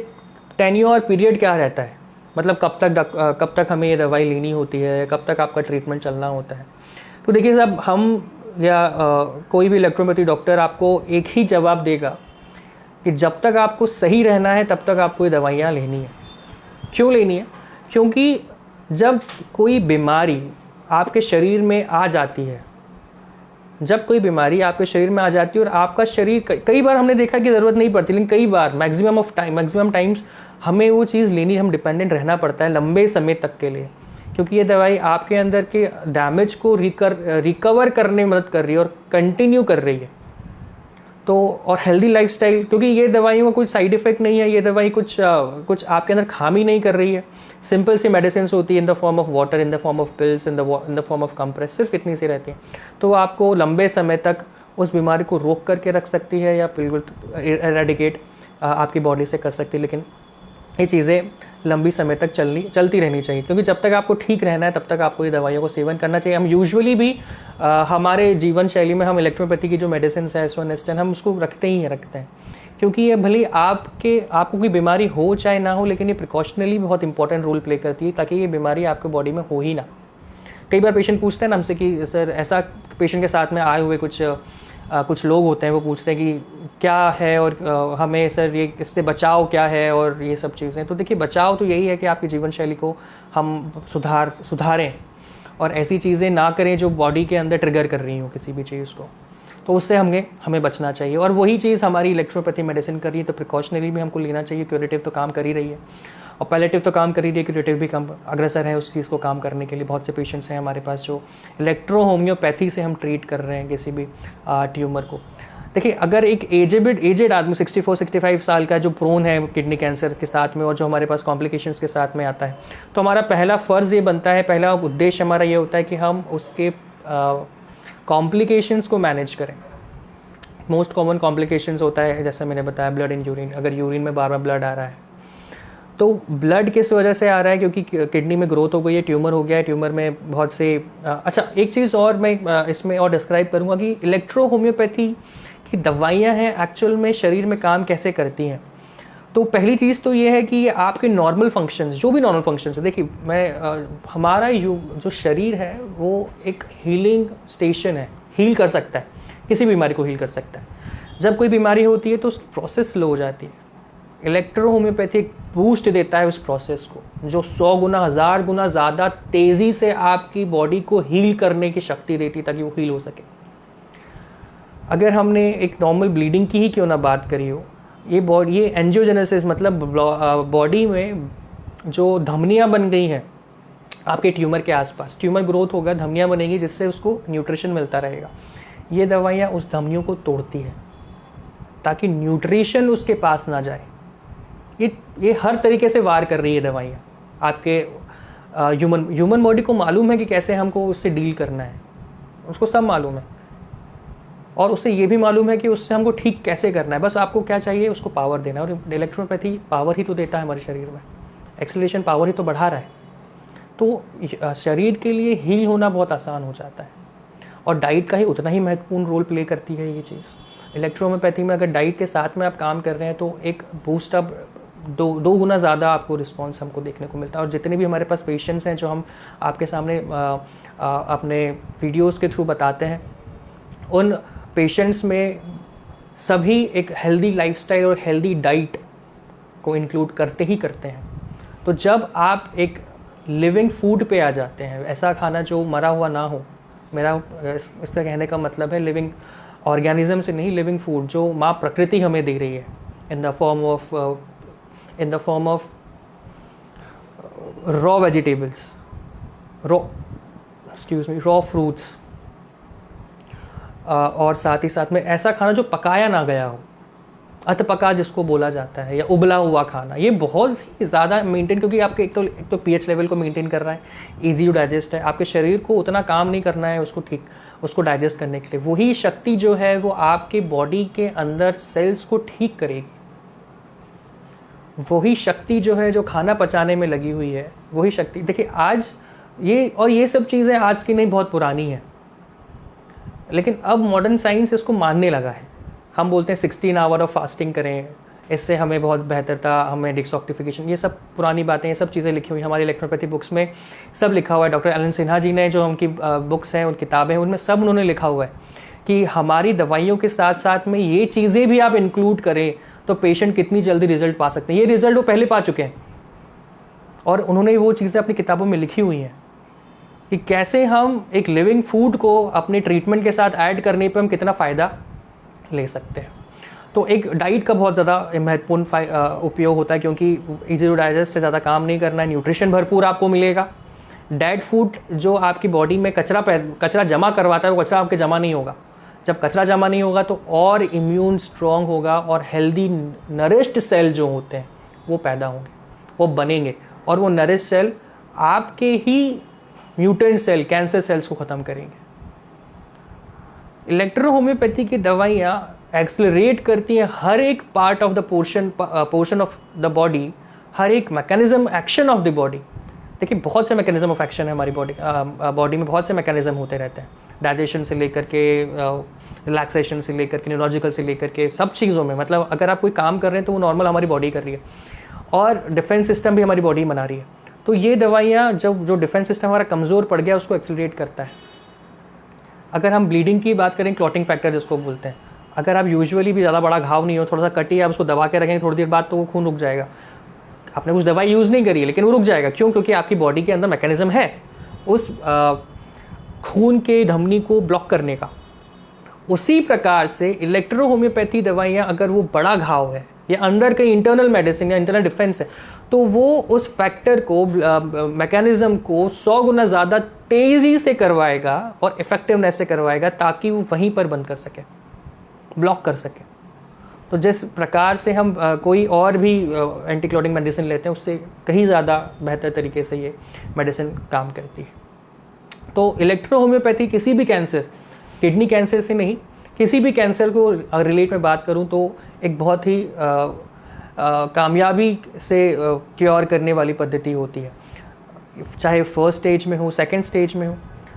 टेन्योर पीरियड क्या रहता है, मतलब कब तक हमें ये दवाई लेनी होती है, कब तक आपका ट्रीटमेंट चलना होता है। तो देखिए साहब, हम या कोई भी इलेक्ट्रोपैथी डॉक्टर आपको एक ही जवाब देगा कि जब तक आपको सही रहना है तब तक आपको ये दवाइयाँ लेनी है। क्यों लेनी है? क्योंकि जब कोई बीमारी आपके शरीर में आ जाती है, जब कोई बीमारी आपके शरीर में आ जाती है और आपका शरीर, कई बार हमने देखा कि ज़रूरत नहीं पड़ती, लेकिन कई बार मैक्सिमम टाइम्स हमें वो चीज़ लेनी, हम डिपेंडेंट रहना पड़ता है लंबे समय तक के लिए, क्योंकि ये दवाई आपके अंदर के डैमेज को रिकवर करने में मदद कर रही है और कंटिन्यू कर रही है। तो और हेल्दी लाइफस्टाइल, क्योंकि ये दवाइयों का कुछ साइड इफेक्ट नहीं है, ये दवाई कुछ आपके अंदर खामी नहीं कर रही है। सिंपल सी मेडिसिन होती है in the form of water, in the form of pills, in the form of compress, सिर्फ इतनी सी रहती है। तो आपको लंबे समय तक उस बीमारी को रोक करके रख सकती है या बिल्कुल एरेडिकेट आपकी बॉडी से कर सकती है। लेकिन ये चीज़ें लंबी समय तक चलती रहनी चाहिए, क्योंकि जब तक आपको ठीक रहना है तब तक आपको ये दवाइयों को सेवन करना चाहिए। हम यूजुअली भी हमारे जीवन शैली में हम इलेक्ट्रोपैथी की जो मेडिसिन है एस्वानेस्टन, हम उसको रखते हैं, क्योंकि ये भले आपको कोई बीमारी हो चाहे ना हो, लेकिन ये प्रिकॉशनली बहुत इंपॉर्टेंट रोल प्ले करती है, ताकि ये बीमारी आपके बॉडी में हो ही ना। कई बार पेशेंट पूछते हैं ना हमसे कि सर ऐसा, पेशेंट के साथ में आए हुए कुछ लोग होते हैं, वो पूछते हैं कि क्या है और हमें सर ये इससे बचाव क्या है और ये सब चीज़ें। तो देखिए, बचाव तो यही है कि आपकी जीवन शैली को हम सुधारें और ऐसी चीज़ें ना करें जो बॉडी के अंदर ट्रिगर कर रही हो किसी भी चीज़ को, तो उससे हमें बचना चाहिए। और वही चीज़ हमारी इलेक्ट्रोपैथी मेडिसिन कर रही है, तो प्रिकॉशनरी भी हमको लेना चाहिए। क्यूरेटिव तो काम कर ही रही है और पैलेटिव तो काम कर ही रही है, क्यूरेटिव भी कम अग्रसर है उस चीज़ को काम करने के लिए। बहुत से पेशेंट्स हैं हमारे पास जो इलेक्ट्रो होम्योपैथी से हम ट्रीट कर रहे हैं किसी भी ट्यूमर को। देखिए, अगर एक एजेड आदमी 64-65 साल का जो प्रोन है किडनी कैंसर के साथ में और जो हमारे पास कॉम्प्लिकेशंस के साथ में आता है, तो हमारा पहला फ़र्ज़ ये बनता है, पहला उद्देश्य हमारा ये होता है कि हम उसके कॉम्प्लिकेशंस को मैनेज करें। मोस्ट कॉमन कॉम्प्लिकेशंस होता है, जैसे मैंने बताया, ब्लड इन यूरिन। अगर यूरिन में बार बार ब्लड आ रहा है, तो ब्लड किस वजह से आ रहा है? क्योंकि किडनी में ग्रोथ हो गई है, ट्यूमर हो गया है, ट्यूमर में बहुत से अच्छा, एक चीज़ और मैं इसमें और डिस्क्राइब करूँगा कि इलेक्ट्रो होम्योपैथी की दवाइयाँ हैं एक्चुअल में शरीर में काम कैसे करती हैं। तो पहली चीज़ तो ये है कि ये आपके नॉर्मल फंक्शंस, जो भी नॉर्मल फंक्शंस है, देखिए हमारा जो शरीर है वो एक हीलिंग स्टेशन है, हील कर सकता है, किसी बीमारी को हील कर सकता है। जब कोई बीमारी होती है तो उसकी प्रोसेस स्लो हो जाती है। इलेक्ट्रो होम्योपैथी बूस्ट देता है उस प्रोसेस को, जो 100 गुना 1000 गुना ज़्यादा तेज़ी से आपकी बॉडी को हील करने की शक्ति देती है, ताकि वो हील हो सके। अगर हमने एक नॉर्मल ब्लीडिंग की ही क्यों ना बात करी हो, ये एंजियोजेनेसिस, मतलब बॉडी में जो धमनियाँ बन गई हैं आपके ट्यूमर के आसपास, ट्यूमर ग्रोथ होगा, धमनियाँ बनेगी जिससे उसको न्यूट्रिशन मिलता रहेगा। ये दवाइयाँ उस धमनियों को तोड़ती है ताकि न्यूट्रिशन उसके पास ना जाए। ये हर तरीके से वार कर रही है दवाइयाँ आपके ह्यूमन बॉडी को मालूम है कि कैसे हमको उससे डील करना है, उसको सब मालूम है। और उससे ये भी मालूम है कि उससे हमको ठीक कैसे करना है। बस आपको क्या चाहिए, उसको पावर देना है। और इलेक्ट्रोपैथी पावर ही तो देता है हमारे शरीर में, एक्सेलरेशन पावर ही तो बढ़ा रहा है। तो शरीर के लिए हील होना बहुत आसान हो जाता है। और डाइट का ही उतना ही महत्वपूर्ण रोल प्ले करती है ये चीज़। इलेक्ट्रोहोम्योपैथी में अगर डाइट के साथ में आप काम कर रहे हैं तो एक बूस्टअप दो गुना ज़्यादा आपको रिस्पॉन्स हमको देखने को मिलता है। और जितने भी हमारे पास पेशेंट्स हैं जो हम आपके सामने अपने वीडियोस के थ्रू बताते हैं, उन पेशेंट्स में सभी एक हेल्दी लाइफस्टाइल और हेल्दी डाइट को इंक्लूड करते हैं। तो जब आप एक लिविंग फूड पे आ जाते हैं, ऐसा खाना जो मरा हुआ ना हो, मेरा इसका कहने का मतलब है लिविंग ऑर्गेनिज्म से नहीं, लिविंग फूड जो माँ प्रकृति हमें दे रही है in the form of raw vegetables, raw fruits, और साथ ही साथ में ऐसा खाना जो पकाया ना गया हो, अधपका जिसको बोला जाता है, या उबला हुआ खाना। ये बहुत ही ज़्यादा मेंटेन, क्योंकि आपके एक तो पीएच लेवल को मेंटेन कर रहा है, इजी टू डाइजेस्ट है। आपके शरीर को उतना काम नहीं करना है उसको डाइजेस्ट करने के लिए। वही शक्ति जो है वो आपके बॉडी के अंदर सेल्स को ठीक करेगी। वही शक्ति जो है जो खाना पचाने में लगी हुई है, वही शक्ति। देखिए, आज ये सब चीज़ें आज की नहीं, बहुत पुरानी है, लेकिन अब मॉडर्न साइंस इसको मानने लगा है। हम बोलते हैं 16 आवर ऑफ फास्टिंग करें, इससे हमें बहुत बेहतर था, हमें डिटॉक्सिफिकेशन, ये सब पुरानी बातें, ये सब चीज़ें लिखी हुई हमारी इलेक्ट्रोपैथी बुक्स में सब लिखा हुआ है। डॉक्टर एलन सिन्हा जी ने जो उनकी बुक्स हैं, उन किताबें हैं, उनमें सब उन्होंने लिखा हुआ है कि हमारी दवाइयों के साथ साथ में ये चीज़ें भी आप इंक्लूड करें तो पेशेंट कितनी जल्दी रिजल्ट पा सकते हैं। ये रिजल्ट वो पहले पा चुके हैं और उन्होंने वो चीज़ें अपनी किताबों में लिखी हुई हैं कि कैसे हम एक लिविंग फूड को अपने ट्रीटमेंट के साथ ऐड करने पर हम कितना फ़ायदा ले सकते हैं। तो एक डाइट का बहुत ज़्यादा महत्वपूर्ण उपयोग होता है, क्योंकि इजी टू डाइजेस्ट से ज़्यादा काम नहीं करना है, न्यूट्रिशन भरपूर आपको मिलेगा। डेड फूड जो आपकी बॉडी में कचरा जमा करवाता है, वो कचरा आपके जमा नहीं होगा। जब कचरा जमा नहीं होगा तो और इम्यून स्ट्रॉन्ग होगा और हेल्दी नरिश्ड सेल जो होते हैं वो पैदा होंगे, वो बनेंगे, और वो नरिश्ड सेल आपके ही म्यूटेंट सेल, कैंसर सेल्स को ख़त्म करेंगे। इलेक्ट्रो होम्योपैथी की दवाइयाँ एक्सलरेट करती हैं हर एक part of the portion of the body, हर एक mechanism action of the body. देखिए बहुत से मैकेनिज्म ऑफ एक्शन है हमारी बॉडी में, बहुत से मैकेनिज्म होते रहते हैं, डाइजेशन से लेकर के रिलैक्सेशन से लेकर के न्यूरोलॉजिकल से लेकर के सब चीज़ों में। मतलब अगर आप कोई काम कर रहे हैं तो वो नॉर्मल हमारी बॉडी कर रही है, और डिफेंस सिस्टम भी हमारी बॉडी बना रही है। तो ये दवाइयाँ जब जो डिफेंस सिस्टम हमारा कमज़ोर पड़ गया उसको एक्सेलरेट करता है। अगर हम ब्लीडिंग की बात करें, क्लॉटिंग फैक्टर जिसको बोलते हैं, अगर आप यूजुअली भी ज़्यादा बड़ा घाव नहीं हो, थोड़ा सा कटी, आप उसको दबा के रखेंगे थोड़ी देर बाद तो वो खून रुक जाएगा। आपने कुछ दवाई यूज़ नहीं करी है लेकिन वो रुक जाएगा। क्यों? क्योंकि आपकी बॉडी के अंदर मैकेनिज्म है उस खून के धमनी को ब्लॉक करने का। उसी प्रकार से इलेक्ट्रो होम्योपैथी दवाइयाँ, अगर वो बड़ा घाव है या अंदर कहीं इंटरनल मेडिसिन या इंटरनल डिफेंस है, तो वो उस फैक्टर को, मैकेनिज्म को 100 गुना ज़्यादा तेज़ी से करवाएगा और इफेक्टिवनेस से करवाएगा, ताकि वो वहीं पर बंद कर सके, ब्लॉक कर सके। तो जिस प्रकार से हम कोई और भी एंटी क्लॉटिंग मेडिसिन लेते हैं उससे कहीं ज़्यादा बेहतर तरीके से ये मेडिसिन काम करती है। तो इलेक्ट्रो होम्योपैथी किसी भी कैंसर, किडनी कैंसर से नहीं, किसी भी कैंसर को रिलेट में बात करूं तो एक बहुत ही कामयाबी से क्योर करने वाली पद्धति होती है, चाहे फर्स्ट स्टेज में हो, सेकंड स्टेज में हो।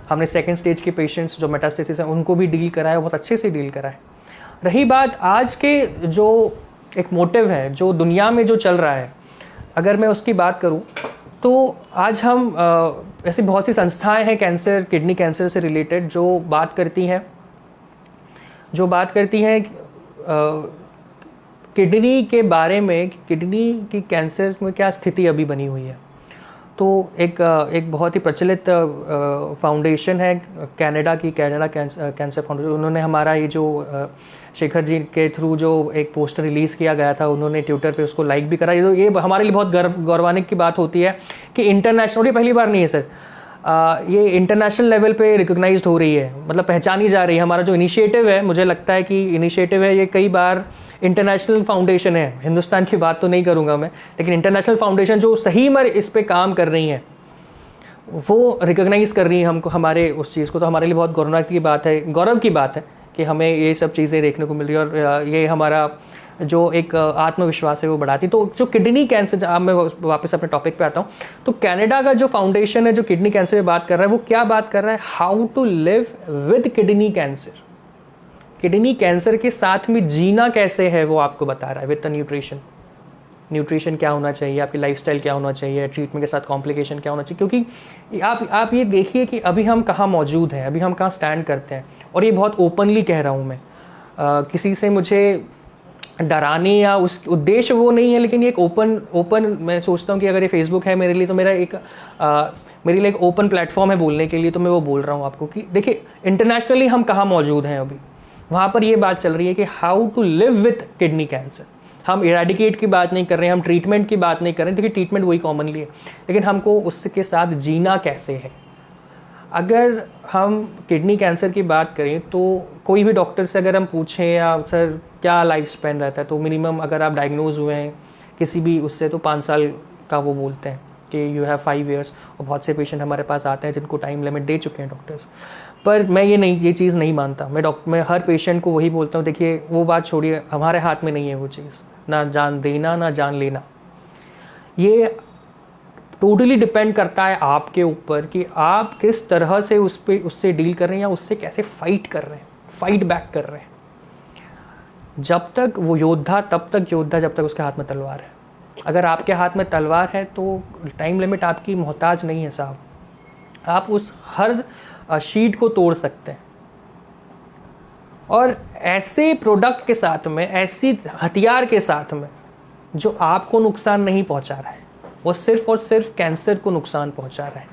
हमने सेकंड स्टेज के पेशेंट्स जो मेटास्टेसिस हैं उनको भी डील करा है, बहुत अच्छे से डील करा है। रही बात आज के जो एक मोटिव है, जो दुनिया में जो चल रहा है, अगर मैं उसकी बात करूं तो आज हम ऐसी बहुत सी संस्थाएं हैं कैंसर, किडनी कैंसर से रिलेटेड, जो बात करती हैं किडनी के बारे में, किडनी की कैंसर में क्या स्थिति अभी बनी हुई है। तो एक बहुत ही प्रचलित फाउंडेशन है कनाडा कैंसर फाउंडेशन। उन्होंने हमारा ये जो शेखर जी के थ्रू जो एक पोस्टर रिलीज़ किया गया था, उन्होंने ट्विटर पे उसको लाइक भी करा। ये हमारे लिए बहुत गौरवान्वित की बात होती है कि इंटरनेशनल, ये पहली बार नहीं है सर, ये इंटरनेशनल लेवल पे रिकॉग्नाइज्ड हो रही है, मतलब पहचानी जा रही है। हमारा जो इनिशिएटिव है, मुझे लगता है कि इनिशिएटिव है ये कई बार इंटरनेशनल फाउंडेशन है, हिंदुस्तान की बात तो नहीं करूँगा मैं, लेकिन इंटरनेशनल फाउंडेशन जो सही में इस पे काम कर रही हैं वो रिकॉग्नाइज़ कर रही है हमको, हमारे उस चीज़ को। तो हमारे लिए बहुत गौरव की बात है कि हमें ये सब चीज़ें देखने को मिल रही है, और ये हमारा जो एक आत्मविश्वास है वो बढ़ाती। तो जो किडनी कैंसर, अब मैं वापस अपने टॉपिक पे आता हूँ, तो कनाडा का जो फाउंडेशन है जो किडनी कैंसर पे बात कर रहा है, वो क्या बात कर रहा है, how to live with kidney cancer. Kidney cancer के साथ में जीना कैसे है वो आपको बता रहा है, विद न्यूट्रिशन। न्यूट्रिशन क्या होना चाहिए, आपकी लाइफस्टाइल क्या होना चाहिए, ट्रीटमेंट के साथ कॉम्प्लिकेशन क्या होना चाहिए। क्योंकि आप ये देखिए कि अभी हम कहाँ मौजूद हैं, अभी हम कहाँ स्टैंड करते हैं, और ये बहुत ओपनली कह रहा हूँ मैं, किसी से मुझे डराने या उस उद्देश्य वो नहीं है, लेकिन ये एक ओपन मैं सोचता हूँ कि अगर ये फेसबुक है मेरे लिए, तो मेरे लिए एक ओपन प्लेटफॉर्म है बोलने के लिए, तो मैं वो बोल रहा हूँ आपको कि देखिए इंटरनेशनली हम कहाँ मौजूद हैं अभी, वहाँ पर ये बात चल रही है कि how to live with kidney cancer. हम इरेडिकेट की बात नहीं कर रहे हैं, हम ट्रीटमेंट की बात नहीं कर रहे हैं, देखिए ट्रीटमेंट वही कॉमनली है, लेकिन हमको उसके साथ जीना कैसे है। अगर हम किडनी कैंसर की बात करें तो कोई भी डॉक्टर से अगर हम पूछें या सर क्या लाइफ स्पैन रहता है, तो मिनिमम अगर आप डायग्नोज हुए हैं किसी भी उससे तो 5 साल का वो बोलते हैं कि यू हैव 5 years। और बहुत से पेशेंट हमारे पास आते हैं जिनको टाइम लिमिट दे चुके हैं डॉक्टर्स। पर मैं ये चीज़ नहीं मानता। मैं हर पेशेंट को वही बोलता हूँ, देखिए वो बात छोड़िए, हमारे हाथ में नहीं है वो चीज़, ना जान देना ना जान लेना। ये टोटली डिपेंड करता है आपके ऊपर कि आप किस तरह से उससे डील कर रहे हैं या उससे कैसे फाइट कर रहे हैं, फाइट बैक कर रहे हैं। जब तक वो योद्धा, तब तक योद्धा जब तक उसके हाथ में तलवार है। अगर आपके हाथ में तलवार है तो टाइम लिमिट आपकी मोहताज नहीं है साहब, आप उस हर शीट को तोड़ सकते हैं। और ऐसे प्रोडक्ट के साथ में, ऐसी हथियार के साथ में जो आपको नुकसान नहीं पहुंचा रहा है, वो सिर्फ और सिर्फ कैंसर को नुकसान पहुंचा रहा है,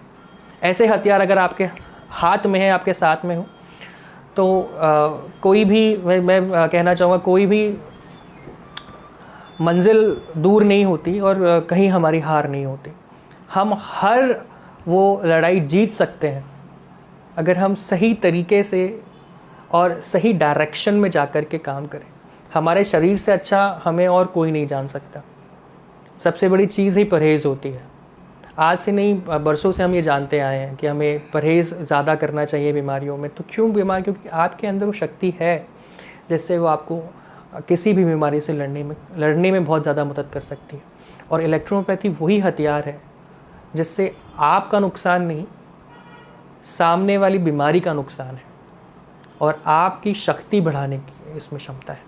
ऐसे हथियार अगर आपके हाथ में है, आपके साथ में हो, तो कोई भी मैं कहना चाहूँगा, कोई भी मंजिल दूर नहीं होती और कहीं हमारी हार नहीं होती। हम हर वो लड़ाई जीत सकते हैं अगर हम सही तरीके से और सही डायरेक्शन में जा कर के काम करें। हमारे शरीर से अच्छा हमें और कोई नहीं जान सकता। सबसे बड़ी चीज़ ही परहेज़ होती है। आज से नहीं, बरसों से हम ये जानते आए हैं कि हमें परहेज़ ज़्यादा करना चाहिए बीमारियों में। तो क्यों बीमार? क्योंकि आपके अंदर वो शक्ति है जिससे वो आपको किसी भी बीमारी से लड़ने में बहुत ज़्यादा मदद कर सकती है। और इलेक्ट्रोपैथी वही हथियार है जिससे आपका नुकसान नहीं, सामने वाली बीमारी का नुकसान है और आपकी शक्ति बढ़ाने की इसमें क्षमता है।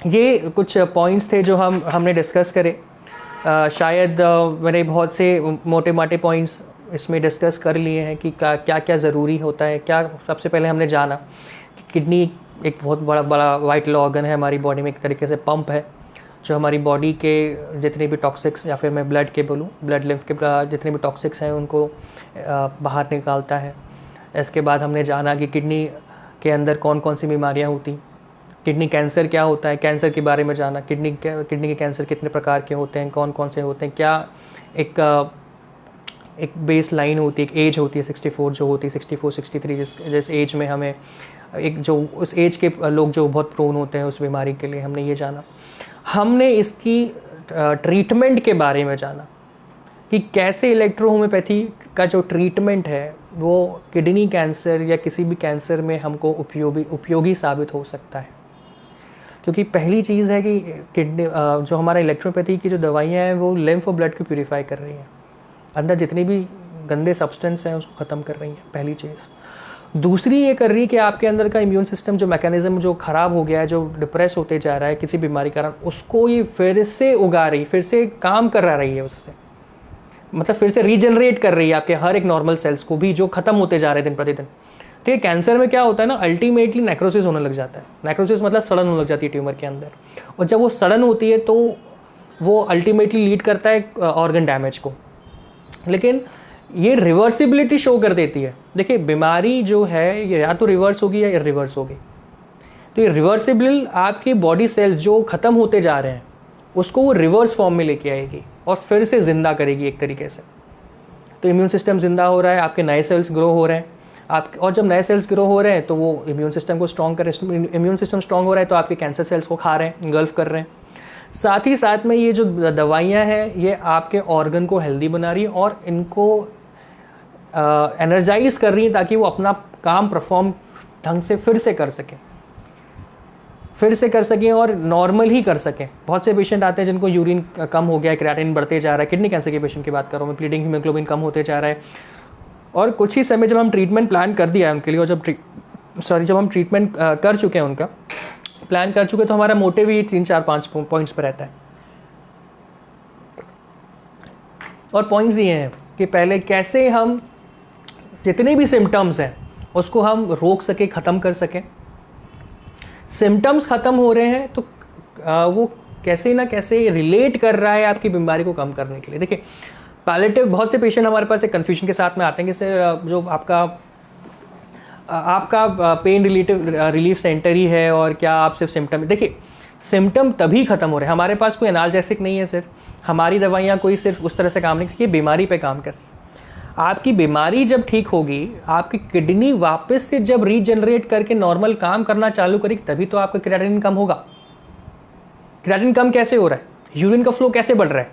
ये कुछ पॉइंट्स थे जो हमने डिस्कस करे। शायद मैंने बहुत से मोटे माटे पॉइंट्स इसमें डिस्कस कर लिए हैं कि क्या क्या ज़रूरी होता है। क्या सबसे पहले हमने जाना कि किडनी एक बहुत बड़ा वाइटल ऑर्गन है हमारी बॉडी में, एक तरीके से पंप है जो हमारी बॉडी के जितने भी टॉक्सिक्स, या फिर मैं ब्लड के बोलूँ, ब्लड लिम्फ के जितने भी टॉक्सिक्स हैं उनको बाहर निकालता है। इसके बाद हमने जाना कि किडनी के अंदर कौन कौन सी बीमारियाँ होती, किडनी कैंसर क्या होता है, कैंसर के बारे में जाना, किडनी के कैंसर कितने प्रकार के होते हैं, कौन कौन से होते हैं, क्या एक बेस लाइन होती है, एक एज होती है 64 जो होती है, 64 63 जिस एज में हमें एक जो उस एज के लोग जो बहुत प्रोन होते हैं उस बीमारी के लिए, हमने ये जाना। हमने इसकी ट्रीटमेंट के बारे में जाना कि कैसे इलेक्ट्रोहोम्योपैथी का जो ट्रीटमेंट है वो किडनी कैंसर या किसी भी कैंसर में हमको उपयोगी साबित हो सकता है। क्योंकि पहली चीज़ है कि किडनी जो हमारा इलेक्ट्रोपैथी की जो दवाइयाँ हैं वो लिम्फ और ब्लड को प्यूरीफाई कर रही हैं, अंदर जितनी भी गंदे सब्सटेंस हैं उसको ख़त्म कर रही हैं, पहली चीज़। दूसरी ये कर रही है कि आपके अंदर का इम्यून सिस्टम जो मैकेनिज़्म जो ख़राब हो गया है, जो डिप्रेस होते जा रहा है किसी बीमारी के कारण, उसको ये फिर से उगा रही, फिर से काम करा रही है उससे, मतलब फिर से रीजनरेट कर रही है आपके हर एक नॉर्मल सेल्स को भी जो ख़त्म होते जा रहे हैं दिन प्रतिदिन। तो ये कैंसर में क्या होता है ना, अल्टीमेटली नेक्रोसिस होने लग जाता है। नेक्रोसिस मतलब सड़न होने लग जाती है ट्यूमर के अंदर, और जब वो सड़न होती है तो वो अल्टीमेटली लीड करता है ऑर्गन डैमेज को। लेकिन ये रिवर्सिबिलिटी शो कर देती है। देखिए बीमारी जो है ये या तो रिवर्स होगी या इरिवर्स होगी। तो ये रिवर्सिबल आपकी बॉडी सेल्स जो ख़त्म होते जा रहे हैं उसको वो रिवर्स फॉर्म में लेके आएगी और फिर से ज़िंदा करेगी एक तरीके से। तो इम्यून सिस्टम ज़िंदा हो रहा है, आपके नए सेल्स ग्रो हो रहे हैं और जब नए सेल्स ग्रो हो रहे हैं तो वो इम्यून सिस्टम को स्ट्रॉन्ग कर रहे हैं। इम्यून सिस्टम स्ट्रॉन्ग हो रहा है तो आपके कैंसर सेल्स को खा रहे हैं, इंगल्फ कर रहे हैं। साथ ही साथ में ये जो दवाइयाँ हैं ये आपके ऑर्गन को हेल्दी बना रही है और इनको एनर्जाइज कर रही है ताकि वो अपना काम परफॉर्म ढंग से फिर से कर सकें और नॉर्मल ही कर सकें। बहुत से पेशेंट आते हैं जिनको यूरिन कम हो गया, क्रिएटिनिन बढ़ते जा रहा है, किडनी कैंसर के पेशेंट की बात कर रहा हूँ मैं, ब्लीडिंग हीमोग्लोबिन कम होते जा रहा है। और कुछ ही समय जब हम ट्रीटमेंट प्लान कर दिया है उनके लिए, और जब हम ट्रीटमेंट कर चुके हैं, उनका प्लान कर चुके, तो हमारा मोटिव ही 3 4 5 पॉइंट्स पर रहता है। और पॉइंट्स ये हैं कि पहले कैसे हम जितने भी सिम्टम्स हैं उसको हम रोक सके, ख़त्म कर सकें। सिम्टम्स ख़त्म हो रहे हैं तो वो कैसे ना कैसे रिलेट कर रहा है आपकी बीमारी को कम करने के लिए। देखिए पैलेटिव, बहुत से पेशेंट हमारे पास एक कन्फ्यूजन के साथ में आते हैं कि सर जो आपका पेन रिलीफ सेंटर ही है और क्या आप सिर्फ सिम्टम। देखिए सिम्टम तभी ख़त्म हो रहे हैं, हमारे पास कोई एनाल्जेसिक नहीं है सिर्फ, हमारी दवाइयाँ कोई सिर्फ उस तरह से काम नहीं करती, बीमारी पे काम कर रही है। आपकी बीमारी जब ठीक होगी, आपकी किडनी वापस से जब रीजनरेट करके नॉर्मल काम करना चालू करेगी, तभी तो आपका क्रिएटिनिन कम होगा। क्रिएटिनिन कम कैसे हो रहा है, यूरिन का फ्लो कैसे बढ़ रहा है?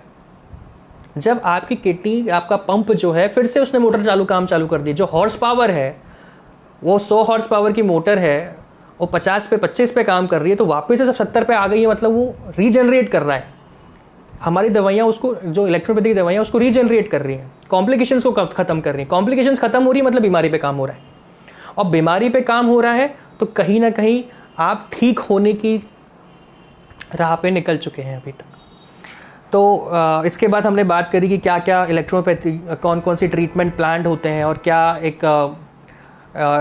जब आपकी किडनी, आपका पंप जो है फिर से उसने मोटर काम चालू कर दी। जो हॉर्स पावर है वो 100 हॉर्स पावर की मोटर है, वो 50 पे 25 पे काम कर रही है, तो वापस से सब 70 पे आ गई है, मतलब वो रीजनरेट कर रहा है। हमारी दवाइयाँ उसको, जो इलेक्ट्रोपैथी की दवाइयाँ उसको रीजनरेट कर रही हैं, कॉम्प्लिकेशंस को ख़त्म कर रही हैं। कॉम्प्लिकेशंस ख़त्म हो रही है मतलब बीमारी पे काम हो रहा है, और बीमारी पे काम हो रहा है तो कहीं ना कहीं आप ठीक होने की राह पे निकल चुके हैं अभी तक। तो इसके बाद हमने बात करी कि क्या क्या इलेक्ट्रोपैथी, कौन कौन सी ट्रीटमेंट प्लान होते हैं और क्या एक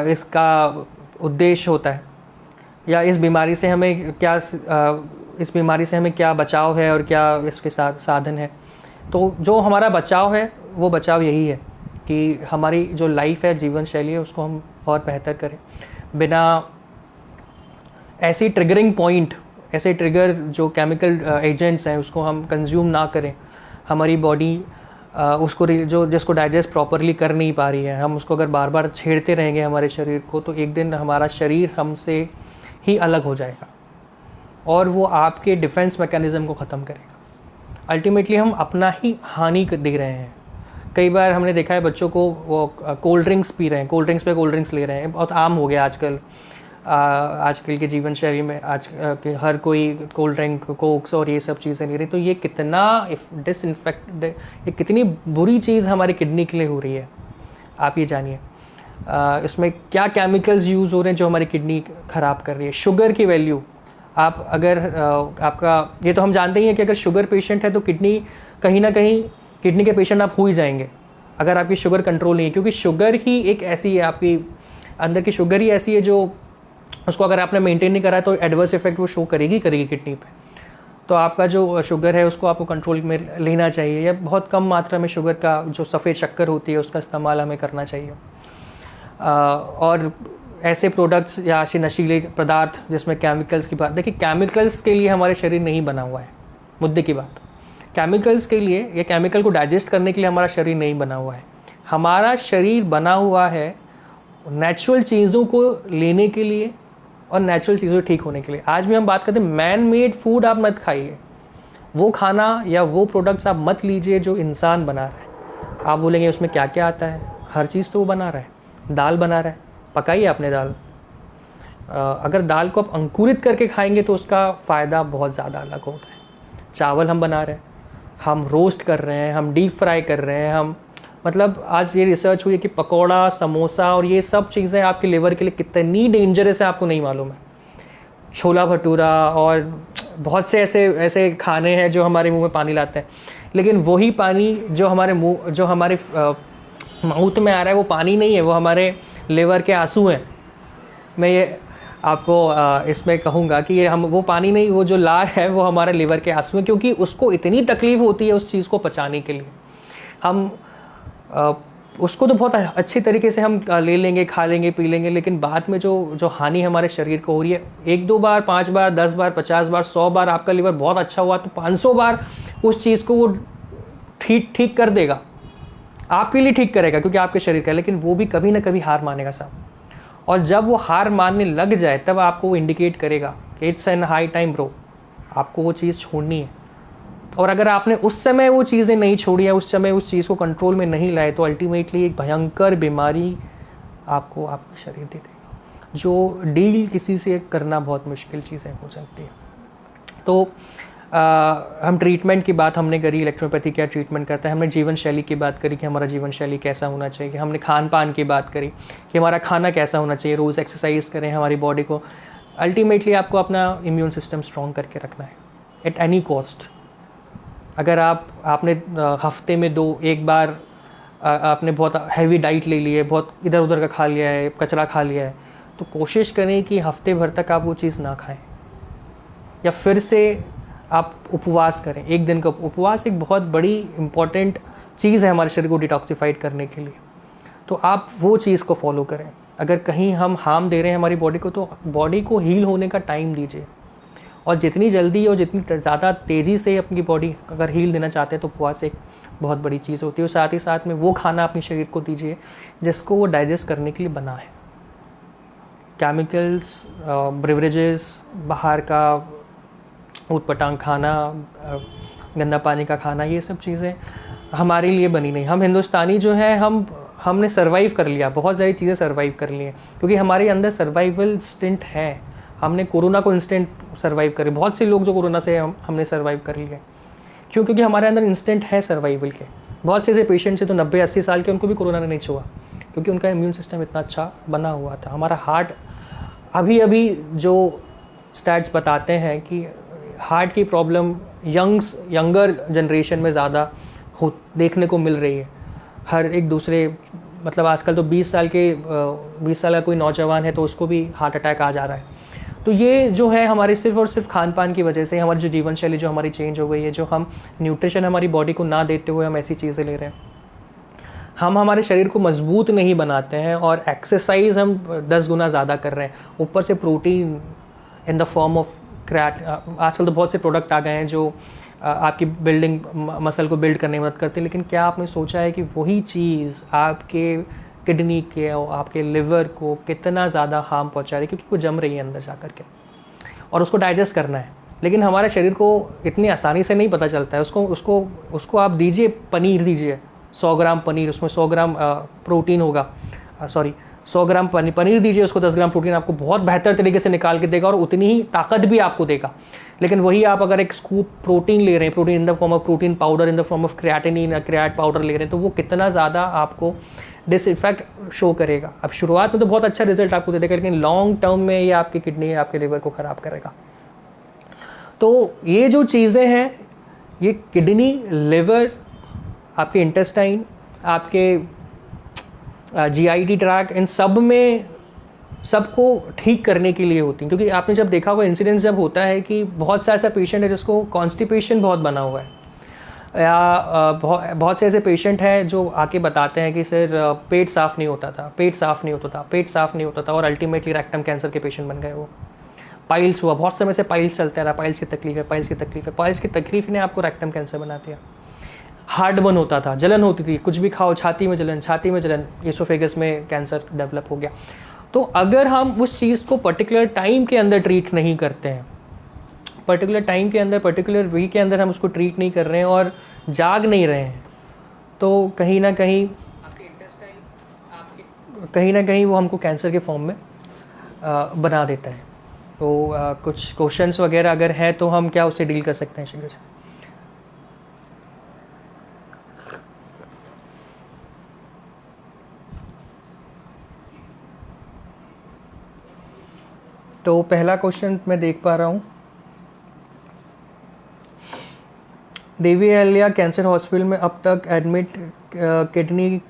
इसका उद्देश्य होता है, या इस बीमारी से हमें क्या बचाव है और क्या इसके साधन है। तो जो हमारा बचाव है वो बचाव यही है कि हमारी जो लाइफ है, जीवन शैली है, उसको हम और बेहतर करें, बिना ऐसी ट्रिगरिंग पॉइंट, ऐसे ट्रिगर जो केमिकल एजेंट्स हैं उसको हम कंज्यूम ना करें। हमारी बॉडी उसको जो जिसको डाइजेस्ट प्रॉपरली कर नहीं पा रही है, हम उसको अगर बार बार छेड़ते रहेंगे हमारे शरीर को, तो एक दिन हमारा शरीर हमसे ही अलग हो जाएगा और वो आपके डिफेंस मैकेनिज़्म को ख़त्म करेगा। अल्टीमेटली हम अपना ही हानि दे रहे हैं। कई बार हमने देखा है बच्चों को वो कोल्ड ड्रिंक्स पी रहे हैं, कोल्ड ड्रिंक्स पे कोल्ड ड्रिंक्स ले रहे हैं, बहुत आम हो गया आजकल। आजकल के जीवन शैली में आज के हर कोई कोल्ड ड्रिंक, कोक्स और ये सब चीज़ें ले रही। तो ये कितना ये कितनी बुरी चीज़ हमारी किडनी के लिए हो रही है, आप ये जानिए। इसमें क्या केमिकल्स यूज़ हो रहे हैं जो हमारी किडनी ख़राब कर रही है। शुगर की वैल्यू, आप अगर आपका, ये तो हम जानते ही हैं कि अगर शुगर पेशेंट है तो किडनी कहीं ना कहीं किडनी के पेशेंट आप हो ही जाएंगे अगर आपकी शुगर कंट्रोल नहीं है, क्योंकि शुगर ही एक ऐसी है, आपकी अंदर की शुगर ही ऐसी है जो उसको अगर आपने मेंटेन नहीं करा तो एडवर्स इफेक्ट वो शो करेगी किडनी पे। तो आपका जो शुगर है उसको आपको कंट्रोल में लेना चाहिए, या बहुत कम मात्रा में शुगर का जो सफ़ेद शक्कर होती है उसका इस्तेमाल हमें करना चाहिए। और ऐसे प्रोडक्ट्स या ऐसे नशीले पदार्थ जिसमें केमिकल्स की बात, देखिए केमिकल्स के लिए हमारे शरीर नहीं बना हुआ है, मुद्दे की बात। केमिकल्स के लिए या केमिकल को डाइजेस्ट करने के लिए हमारा शरीर नहीं बना हुआ है। हमारा शरीर बना हुआ है नेचुरल चीज़ों को लेने के लिए और नेचुरल चीज़ों ठीक होने के लिए। आज भी हम बात करते हैं मैन मेड फूड आप मत खाइए, वो खाना या वो प्रोडक्ट्स आप मत लीजिए जो इंसान बना रहा है। आप बोलेंगे उसमें क्या क्या आता है, हर चीज़ तो वो बना रहा है। दाल बना रहा है, पकाइए आपने दाल। अगर दाल को आप अंकुरित करके खाएंगे तो उसका फ़ायदा बहुत ज़्यादा अलग होता है। चावल हम बना रहे हैं, हम रोस्ट कर रहे हैं, हम डीप फ्राई कर रहे हैं, हम मतलब आज ये रिसर्च हुई है कि पकौड़ा, समोसा और ये सब चीज़ें आपके लिवर के लिए कितनी डेंजरस है आपको नहीं मालूम है। छोला भटूरा और बहुत से ऐसे खाने हैं जो हमारे मुंह में पानी लाते हैं, लेकिन वही पानी जो हमारे माउथ में आ रहा है वो पानी नहीं है, वो हमारे लिवर के आंसू हैं। मैं ये आपको इसमें कहूँगा कि ये वो पानी नहीं, वो जो लार है वो हमारे लिवर के आंसू हैं, क्योंकि उसको इतनी तकलीफ़ होती है उस चीज़ को पचाने के लिए। हम उसको तो बहुत अच्छी तरीके से हम ले लेंगे, खा लेंगे, पी लेंगे, लेकिन बाद में जो हानि हमारे शरीर को हो रही है, 1-2 बार, 5 बार, 10 बार, 50 बार, 100 बार आपका लिवर बहुत अच्छा हुआ तो 500 बार उस चीज़ को वो ठीक कर देगा, आपके लिए ठीक करेगा क्योंकि आपके शरीर का। लेकिन वो भी कभी ना कभी हार मानेगा साहब, और जब वो हार मानने लग जाए तब आपको वो इंडिकेट करेगा कि it's an high time bro, आपको वो चीज़ छोड़नी है। और अगर आपने उस समय वो चीज़ें नहीं छोड़ी है, उस समय उस चीज़ को कंट्रोल में नहीं लाए, तो अल्टीमेटली एक भयंकर बीमारी आपको आपका शरीर दे देगा, जो डील किसी से करना बहुत मुश्किल चीज़ें हो सकती है। तो हम ट्रीटमेंट की बात हमने करी, इलेक्ट्रोपैथी क्या ट्रीटमेंट करता है, हमने जीवन शैली की बात करी कि हमारा जीवन शैली कैसा होना चाहिए, हमने खान पान की बात करी कि हमारा खाना कैसा होना चाहिए, रोज़ एक्सरसाइज करें हमारी बॉडी को। अल्टीमेटली आपको अपना इम्यून सिस्टम स्ट्रॉन्ग करके रखना है एट एनी कॉस्ट। अगर आपने हफ्ते में एक बार आपने बहुत हैवी डाइट ले ली है, बहुत इधर उधर का खा लिया है, कचरा खा लिया है, तो कोशिश करें कि हफ्ते भर तक आप वो चीज़ ना खाएं, या फिर से आप उपवास करें। एक दिन का उपवास एक बहुत बड़ी इम्पॉर्टेंट चीज़ है हमारे शरीर को डिटॉक्सिफाइड करने के लिए, तो आप वो चीज़ को फॉलो करें। अगर कहीं हम हार्म दे रहे हैं हमारी बॉडी को, तो बॉडी को हील होने का टाइम दीजिए, और जितनी जल्दी और जितनी ज़्यादा तेज़ी से अपनी बॉडी अगर हील देना चाहते हैं तो उपवास एक बहुत बड़ी चीज़ होती है। और साथ ही साथ में वो खाना अपने शरीर को दीजिए जिसको वो डाइजेस्ट करने के लिए बना है। केमिकल्स, ब्रेवरेजेस, बाहर का ऊटपटांग खाना, गंदा पानी का खाना, ये सब चीज़ें हमारे लिए बनी नहीं। हम हिंदुस्तानी जो हैं, हमने सर्वाइव कर लिया, बहुत सारी चीज़ें सर्वाइव कर ली हैं क्योंकि हमारे अंदर सर्वाइवल इंस्टिंक्ट है। हमने कोरोना को इंस्टेंट सर्वाइव करे, बहुत से लोग जो कोरोना से हमने सर्वाइव कर लिए, क्योंकि हमारे अंदर इंस्टेंट है सर्वाइवल के। बहुत से ऐसे पेशेंट्स हैं तो 90-80 साल के, उनको भी कोरोना ने नहीं छुआ क्योंकि उनका इम्यून सिस्टम इतना अच्छा बना हुआ था। हमारा हार्ट, अभी जो स्टैट्स बताते हैं कि हार्ट की प्रॉब्लम यंगर जनरेशन में ज़्यादा देखने को मिल रही है। हर एक दूसरे, मतलब आजकल तो 20 साल का कोई नौजवान है तो उसको भी हार्ट अटैक आ जा रहा है। तो ये जो है हमारे सिर्फ और सिर्फ खान पान की वजह से, हमारी जो जीवन शैली जो हमारी चेंज हो गई है, जो हम न्यूट्रिशन हमारी बॉडी को ना देते हुए हम ऐसी चीज़ें ले रहे हैं। हम हमारे शरीर को मजबूत नहीं बनाते हैं और एक्सरसाइज हम 10 गुना ज़्यादा कर रहे हैं, ऊपर से protein in the form of आजकल तो बहुत से प्रोडक्ट आ गए हैं जो आपकी बिल्डिंग मसल को बिल्ड करने में मदद करती है, लेकिन क्या आपने सोचा है कि वही चीज़ आपके किडनी के और आपके लिवर को कितना ज़्यादा हार्म पहुंचा रही है, क्योंकि वो जम रही है अंदर जा कर के और उसको डाइजेस्ट करना है। लेकिन हमारे शरीर को इतनी आसानी से नहीं पता चलता है। उसको आप दीजिए, पनीर दीजिए 100 ग्राम पनीर, उसमें 100 ग्राम प्रोटीन होगा, 100 ग्राम पनीर दीजिए उसको, 10 ग्राम प्रोटीन आपको बहुत बेहतर तरीके से निकाल के देगा और उतनी ही ताकत भी आपको देगा। लेकिन वही आप अगर एक स्कूप प्रोटीन ले रहे हैं, protein in the form of protein powder, in the form of creatinine, create powder ले रहे हैं, तो वो कितना ज़्यादा आपको डिसइफेक्ट शो करेगा। अब शुरुआत में तो बहुत अच्छा रिजल्ट आपको दे देगा, लेकिन लॉन्ग टर्म में ये आपकी किडनी, आपके लिवर को ख़राब करेगा। तो ये जो चीज़ें हैं, ये किडनी, लिवर, आपके इंटेस्टाइन, आपके GIT ट्रैक, इन सब में सबको ठीक करने के लिए होती हैं। क्योंकि आपने जब देखा होगा इंसिडेंस जब होता है कि बहुत सा ऐसा पेशेंट है जिसको कॉन्स्टिपेशन बहुत बना हुआ है, या बहुत से ऐसे पेशेंट हैं जो आके बताते हैं कि सर पेट साफ़ नहीं होता था और अल्टीमेटली रेक्टम कैंसर के पेशेंट बन गए। वो पाइल्स हुआ, बहुत समय से पाइल्स चलते रहा, पाइल्स की तकलीफ ने आपको रेक्टम कैंसर बना दिया। हार्ट बर्न होता था, जलन होती थी, कुछ भी खाओ छाती में जलन, एसोफेगस में कैंसर डेवलप हो गया। तो अगर हम उस चीज़ को पर्टिकुलर टाइम के अंदर ट्रीट नहीं करते हैं, पर्टिकुलर वे के अंदर हम उसको ट्रीट नहीं कर रहे हैं और जाग नहीं रहे हैं, तो कहीं ना कहीं आपके इंटेस्टाइन वो हमको कैंसर के फॉर्म में बना देता है। तो कुछ क्वेश्चंस वगैरह अगर है तो हम क्या उससे डील कर सकते हैं शिखर? तो पहला क्वेश्चन मैं देख पा रहा हूँ, देवी अहिल्या कैंसर हॉस्पिटल में अब तक एडमिट किडनी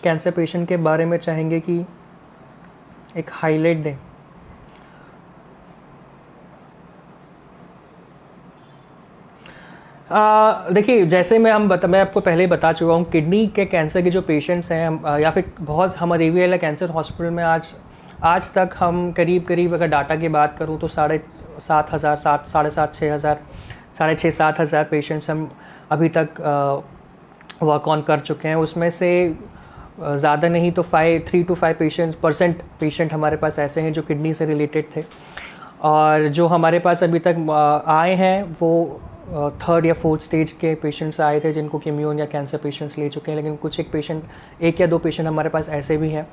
कैंसर पेशेंट के बारे में चाहेंगे कि एक हाईलाइट दें। देखिए, जैसे मैं आपको पहले ही बता चुका हूँ, किडनी के कैंसर के जो पेशेंट्स हैं, या फिर बहुत हम देवी अहिल्या कैंसर हॉस्पिटल में आज तक हम करीब अगर डाटा की बात करूँ तो 7,500, 6,000 पेशेंट्स हम अभी तक वर्क ऑन कर चुके हैं। उसमें से ज़्यादा नहीं तो 3 to 5% पेशेंट हमारे पास ऐसे हैं जो किडनी से रिलेटेड थे, और जो हमारे पास अभी तक आए हैं वो 3rd या 4th स्टेज के पेशेंट्स आए थे जिनको कीमियोन या कैंसर पेशेंट्स ले चुके हैं। लेकिन कुछ एक या दो पेशेंट हमारे पास ऐसे भी हैं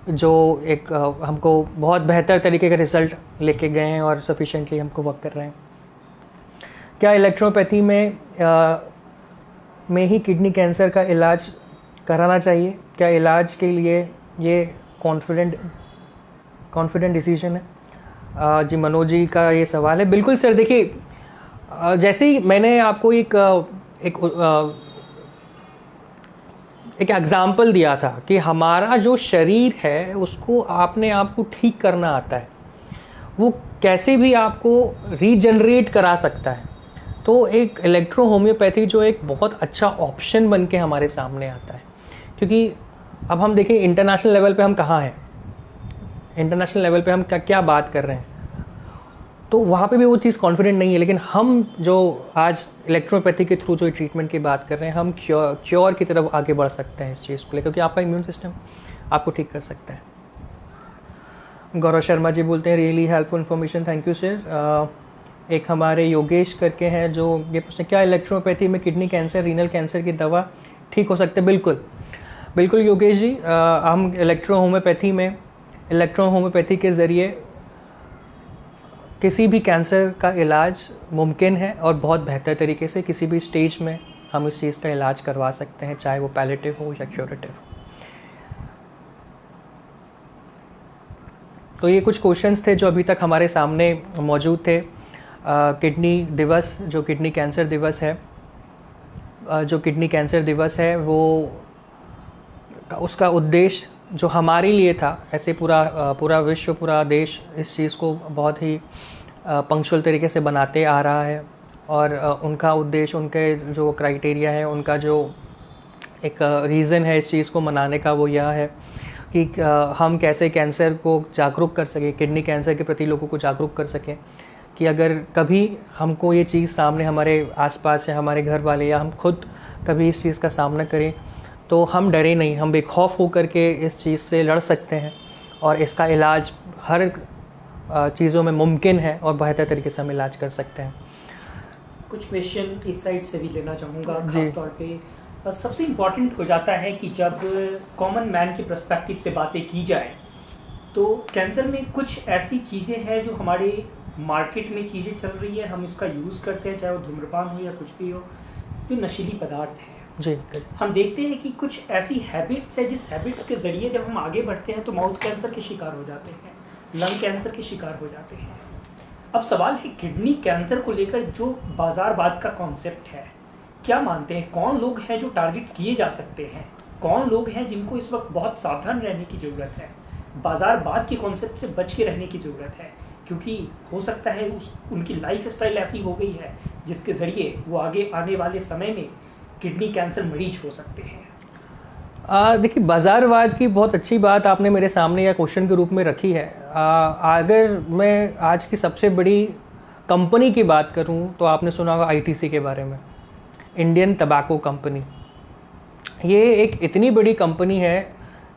जो हमको बहुत बेहतर तरीके का रिज़ल्ट लेके गए हैं और सफिशेंटली हमको वर्क कर रहे हैं। क्या इलेक्ट्रोपैथी में ही किडनी कैंसर का इलाज कराना चाहिए? क्या इलाज के लिए ये कॉन्फिडेंट डिसीजन है? जी, मनोज जी का ये सवाल है। बिल्कुल सर, देखिए, जैसे ही मैंने आपको एक एग्जाम्पल दिया था कि हमारा जो शरीर है उसको आपने आपको ठीक करना आता है, वो कैसे भी आपको रीजनरेट करा सकता है। तो एक इलेक्ट्रो होम्योपैथी जो एक बहुत अच्छा ऑप्शन बन के हमारे सामने आता है, क्योंकि अब हम देखें इंटरनेशनल लेवल पे हम कहाँ हैं, इंटरनेशनल लेवल पे हम क्या बात कर रहे हैं, तो वहाँ पे भी वो चीज़ कॉन्फिडेंट नहीं है। लेकिन हम जो आज इलेक्ट्रोपैथी के थ्रू जो ट्रीटमेंट की बात कर रहे हैं, हम क्योर की तरफ आगे बढ़ सकते हैं इस चीज़ को लेकर, क्योंकि आपका इम्यून सिस्टम आपको ठीक कर सकता है। गौरव शर्मा जी बोलते हैं really helpful information, thank you sir. एक हमारे योगेश करके हैं जो ये पूछते क्या इलेक्ट्रोपैथी में किडनी कैंसर, रीनल कैंसर की दवा ठीक हो सकते हैं? बिल्कुल योगेश जी, हम इलेक्ट्रो होम्योपैथी के ज़रिए किसी भी कैंसर का इलाज मुमकिन है और बहुत बेहतर तरीके से किसी भी स्टेज में हम इस चीज़ का इलाज करवा सकते हैं, चाहे वो पैलेटिव हो या क्यूरेटिव हो। तो ये कुछ क्वेश्चंस थे जो अभी तक हमारे सामने मौजूद थे। किडनी दिवस, जो किडनी कैंसर दिवस है, वो उसका उद्देश्य जो हमारे लिए था, ऐसे पूरा विश्व, पूरा देश इस चीज़ को बहुत ही पंक्चुअल तरीके से बनाते आ रहा है, और उनका उद्देश्य, उनके जो क्राइटेरिया है, उनका जो एक रीज़न है इस चीज़ को मनाने का, वो यह है कि हम कैसे कैंसर को जागरूक कर सकें, किडनी कैंसर के प्रति लोगों को जागरूक कर सकें, कि अगर कभी हमको ये चीज़ सामने हमारे आसपास या हमारे घर वाले या हम खुद कभी इस चीज़ का सामना करें तो हम डरे नहीं, हम बेखौफ होकर के इस चीज़ से लड़ सकते हैं और इसका इलाज हर चीज़ों में मुमकिन है और बेहतर तरीके से हम इलाज कर सकते हैं। कुछ क्वेश्चन इस साइड से भी लेना चाहूँगा खास तौर पे। सबसे इम्पॉर्टेंट हो जाता है कि जब कॉमन मैन के पर्सपेक्टिव से बातें की जाए तो कैंसर में कुछ ऐसी चीज़ें हैं जो हमारे मार्केट में चीज़ें चल रही है, हम इसका यूज़ करते हैं, चाहे वो धूम्रपान हो या कुछ भी हो, जो नशीली पदार्थ है जी। हम देखते हैं कि कुछ ऐसी हैबिट्स है जिस हैबिट्स के ज़रिए जब हम आगे बढ़ते हैं तो माउथ कैंसर के शिकार हो जाते हैं, लंग कैंसर के शिकार हो जाते हैं। अब सवाल है किडनी कैंसर को लेकर जो बाज़ारवाद का कॉन्सेप्ट है, क्या मानते हैं कौन लोग हैं जो टारगेट किए जा सकते हैं, कौन लोग हैं जिनको इस वक्त बहुत सावधान रहने की ज़रूरत है, बाज़ारवाद के कॉन्सेप्ट से बच के रहने की ज़रूरत है, क्योंकि हो सकता है उनकी लाइफ स्टाइल ऐसी हो गई है जिसके ज़रिए वो आगे आने वाले समय में किडनी कैंसर मरीज हो सकते हैं। देखिए, बाज़ारवाद की बहुत अच्छी बात आपने मेरे सामने या क्वेश्चन के रूप में रखी है। अगर मैं आज की सबसे बड़ी कंपनी की बात करूं तो आपने सुना होगा आईटीसी के बारे में, इंडियन टबैको कंपनी। ये एक इतनी बड़ी कंपनी है